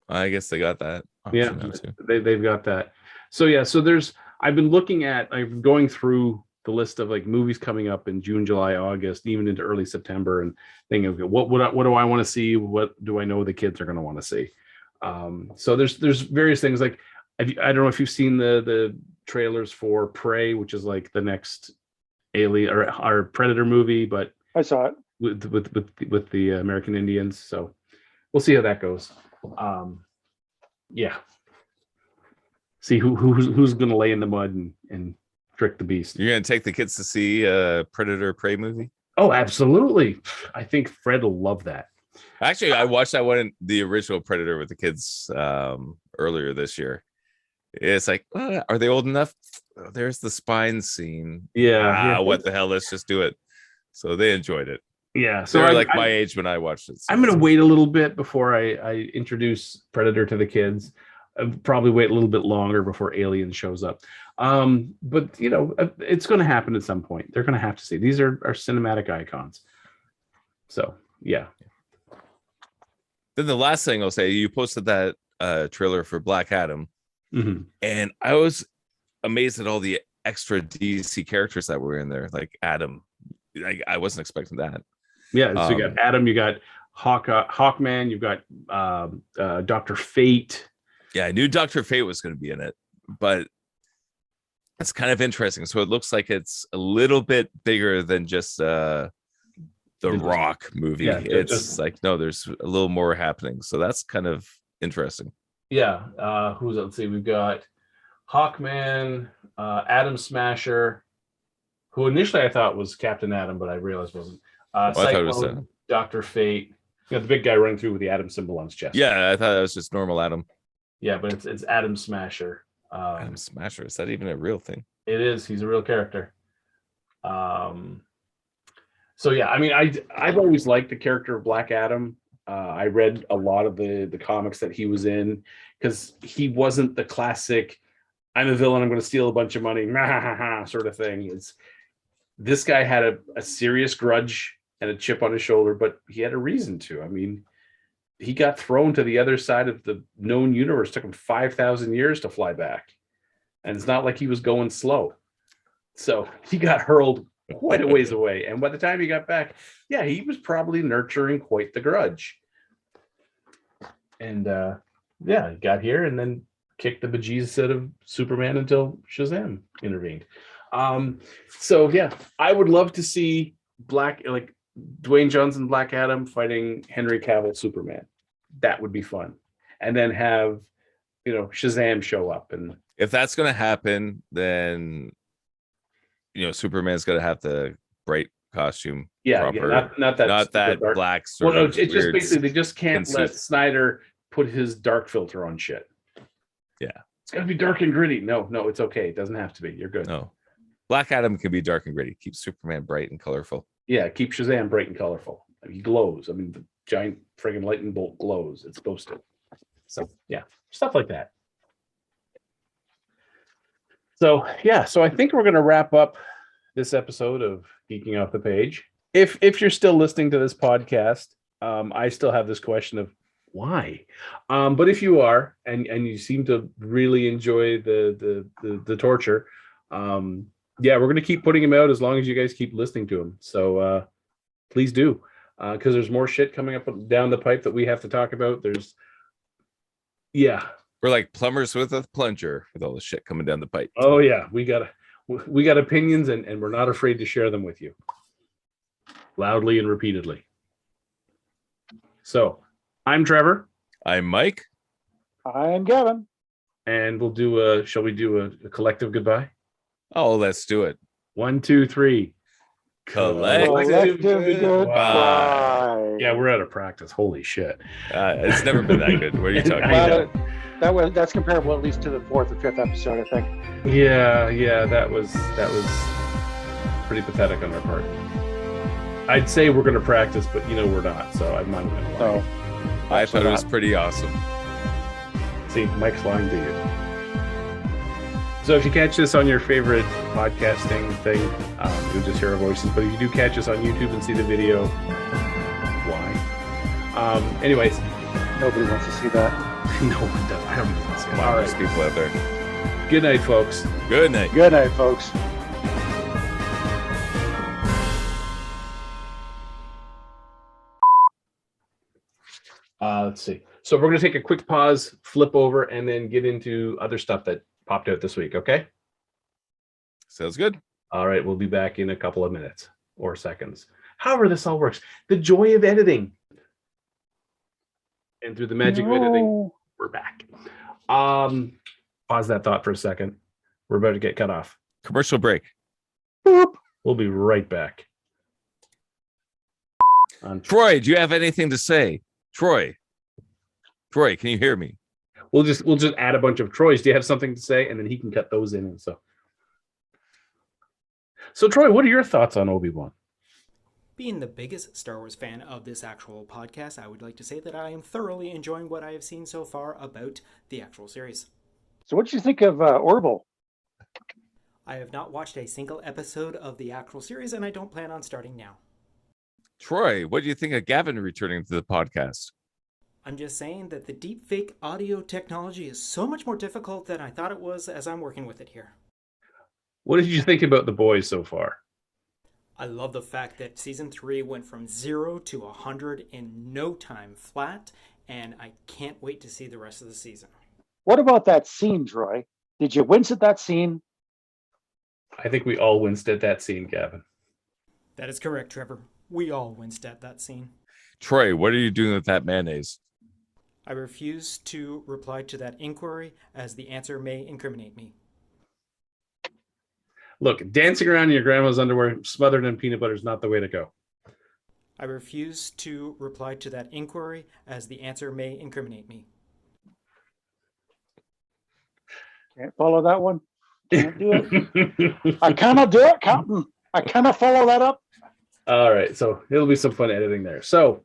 I guess they got that. Yeah, they've got that. So yeah, so I've been looking at, I'm going through the list of like movies coming up in June, July, August, even into early September, and thinking, okay, what do I want to see? What do I know the kids are going to want to see? So there's various things. Like, I don't know if you've seen the trailers for Prey, which is like the next Alien or Predator movie, but I saw it with the American Indians. So we'll see how that goes. Yeah. See who's going to lay in the mud and trick the beast. You're going to take the kids to see a Predator Prey movie? Oh, absolutely. I think Fred will love that. Actually, I watched that one, the original Predator, with the kids earlier this year. It's like, are they old enough? Oh, there's the spine scene. Yeah. What the hell? Let's just do it. So they enjoyed it. Yeah. So they're like my age when I watched it. So I'm going to wait a little bit before I introduce Predator to the kids. I'll probably wait a little bit longer before Alien shows up. But you know, it's going to happen at some point. They're going to have to see. These are cinematic icons. So yeah. Then the last thing I'll say, you posted that trailer for Black Adam, and I was amazed at all the extra DC characters that were in there, like Adam. I wasn't expecting that. Yeah, so you got Adam, you got Hawkman, you've got Dr. Fate. Yeah, I knew Dr. Fate was going to be in it, but it's kind of interesting. So it looks like it's a little bit bigger than just the Rock movie. Yeah, it's just like, no, there's a little more happening. So that's kind of interesting. Yeah. Who's, let's see, we've got Hawkman, Atom Smasher, who initially I thought was Captain Atom, but I realized wasn't. I thought it was Dr. Fate. You got the big guy running through with the Atom symbol on his chest. Yeah, I thought that was just normal Atom. Yeah, but it's Adam Smasher. Adam Smasher, is that even a real thing? It is. He's a real character. So yeah, I mean, I've always liked the character of Black Adam. I read a lot of the comics that he was in because he wasn't the classic "I'm a villain, I'm going to steal a bunch of money" sort of thing. This guy had a serious grudge and a chip on his shoulder, but he had a reason to. I mean, he got thrown to the other side of the known universe. It took him 5,000 years to fly back, and it's not like he was going slow. So he got hurled quite a ways away. And by the time he got back, yeah, he was probably nurturing quite the grudge. And yeah, he got here and then kicked the bejesus out of Superman until Shazam intervened. So yeah, I would love to see Dwayne Johnson Black Adam fighting Henry Cavill Superman. That would be fun. And then have, Shazam show up. And if that's going to happen, then Superman's got to have the bright costume. Yeah, proper. Not that black. Well, no, it's just basically they just can't let Snyder put his dark filter on shit. Yeah, it's got to be dark and gritty. No, it's okay. It doesn't have to be. You're good. No, Black Adam can be dark and gritty. Keep Superman bright and colorful. Yeah, keep Shazam bright and colorful. He glows. I mean, the giant friggin' lightning bolt glows. It's supposed to. So yeah, stuff like that. So yeah, so I think we're going to wrap up this episode of Geeking Off the Page. If you're still listening to this podcast, I still have this question of why. But if you are, and you seem to really enjoy the torture, yeah, we're going to keep putting them out as long as you guys keep listening to them. So please do, because there's more shit coming up down the pipe that we have to talk about. We're like plumbers with a plunger with all the shit coming down the pipe. Oh yeah, we got opinions, and we're not afraid to share them with you, loudly and repeatedly. So, I'm Trevor. I'm Mike. I'm Gavin. And we'll do shall we do a collective goodbye? Oh, let's do it. 1, 2, 3. Collective goodbye. Yeah, we're out of practice. Holy shit. It's never been that good. What are you talking about? That's comparable at least to the 4th or 5th episode, I think. Yeah, that was pretty pathetic on our part. I'd say we're going to practice, but we're not, so I'm not going to lie. I thought it was pretty awesome. See, Mike's lying to you. So if you catch this on your favorite podcasting thing, you'll just hear our voices. But if you do catch us on YouTube and see the video, why? Anyways. Nobody wants to see that. No one does. I don't even want to see it. All right, people out there. Good night, folks. Good night. Good night, folks. Let's see. So we're going to take a quick pause, flip over, and then get into other stuff that popped out this week, okay? Sounds good. All right, we'll be back in a couple of minutes or seconds. However this all works. The joy of editing. And through the magic of editing, we're back. Pause that thought for a second. We're about to get cut off. Commercial break. Boop. We'll be right back. Troy, do you have anything to say? Troy, can you hear me? We'll just add a bunch of Troys. Do you have something to say? And then he can cut those in. And so Troy, what are your thoughts on Obi Wan? Being the biggest Star Wars fan of this actual podcast, I would like to say that I am thoroughly enjoying what I have seen so far about the actual series. So what did you think of Orville? I have not watched a single episode of the actual series, and I don't plan on starting now. Troy, what do you think of Gavin returning to the podcast? I'm just saying that the deepfake audio technology is so much more difficult than I thought it was as I'm working with it here. What did you think about The Boys so far? I love the fact that season 3 went from 0 to 100 in no time flat, and I can't wait to see the rest of the season. What about that scene, Troy? Did you wince at that scene? I think we all winced at that scene, Gavin. That is correct, Trevor. We all winced at that scene. Troy, what are you doing with that mayonnaise? I refuse to reply to that inquiry, as the answer may incriminate me. Look, dancing around in your grandma's underwear smothered in peanut butter is not the way to go. I refuse to reply to that inquiry, as the answer may incriminate me. Can't follow that one. Can't do it. I cannot do it, Captain. I cannot follow that up. All right, so it'll be some fun editing there. So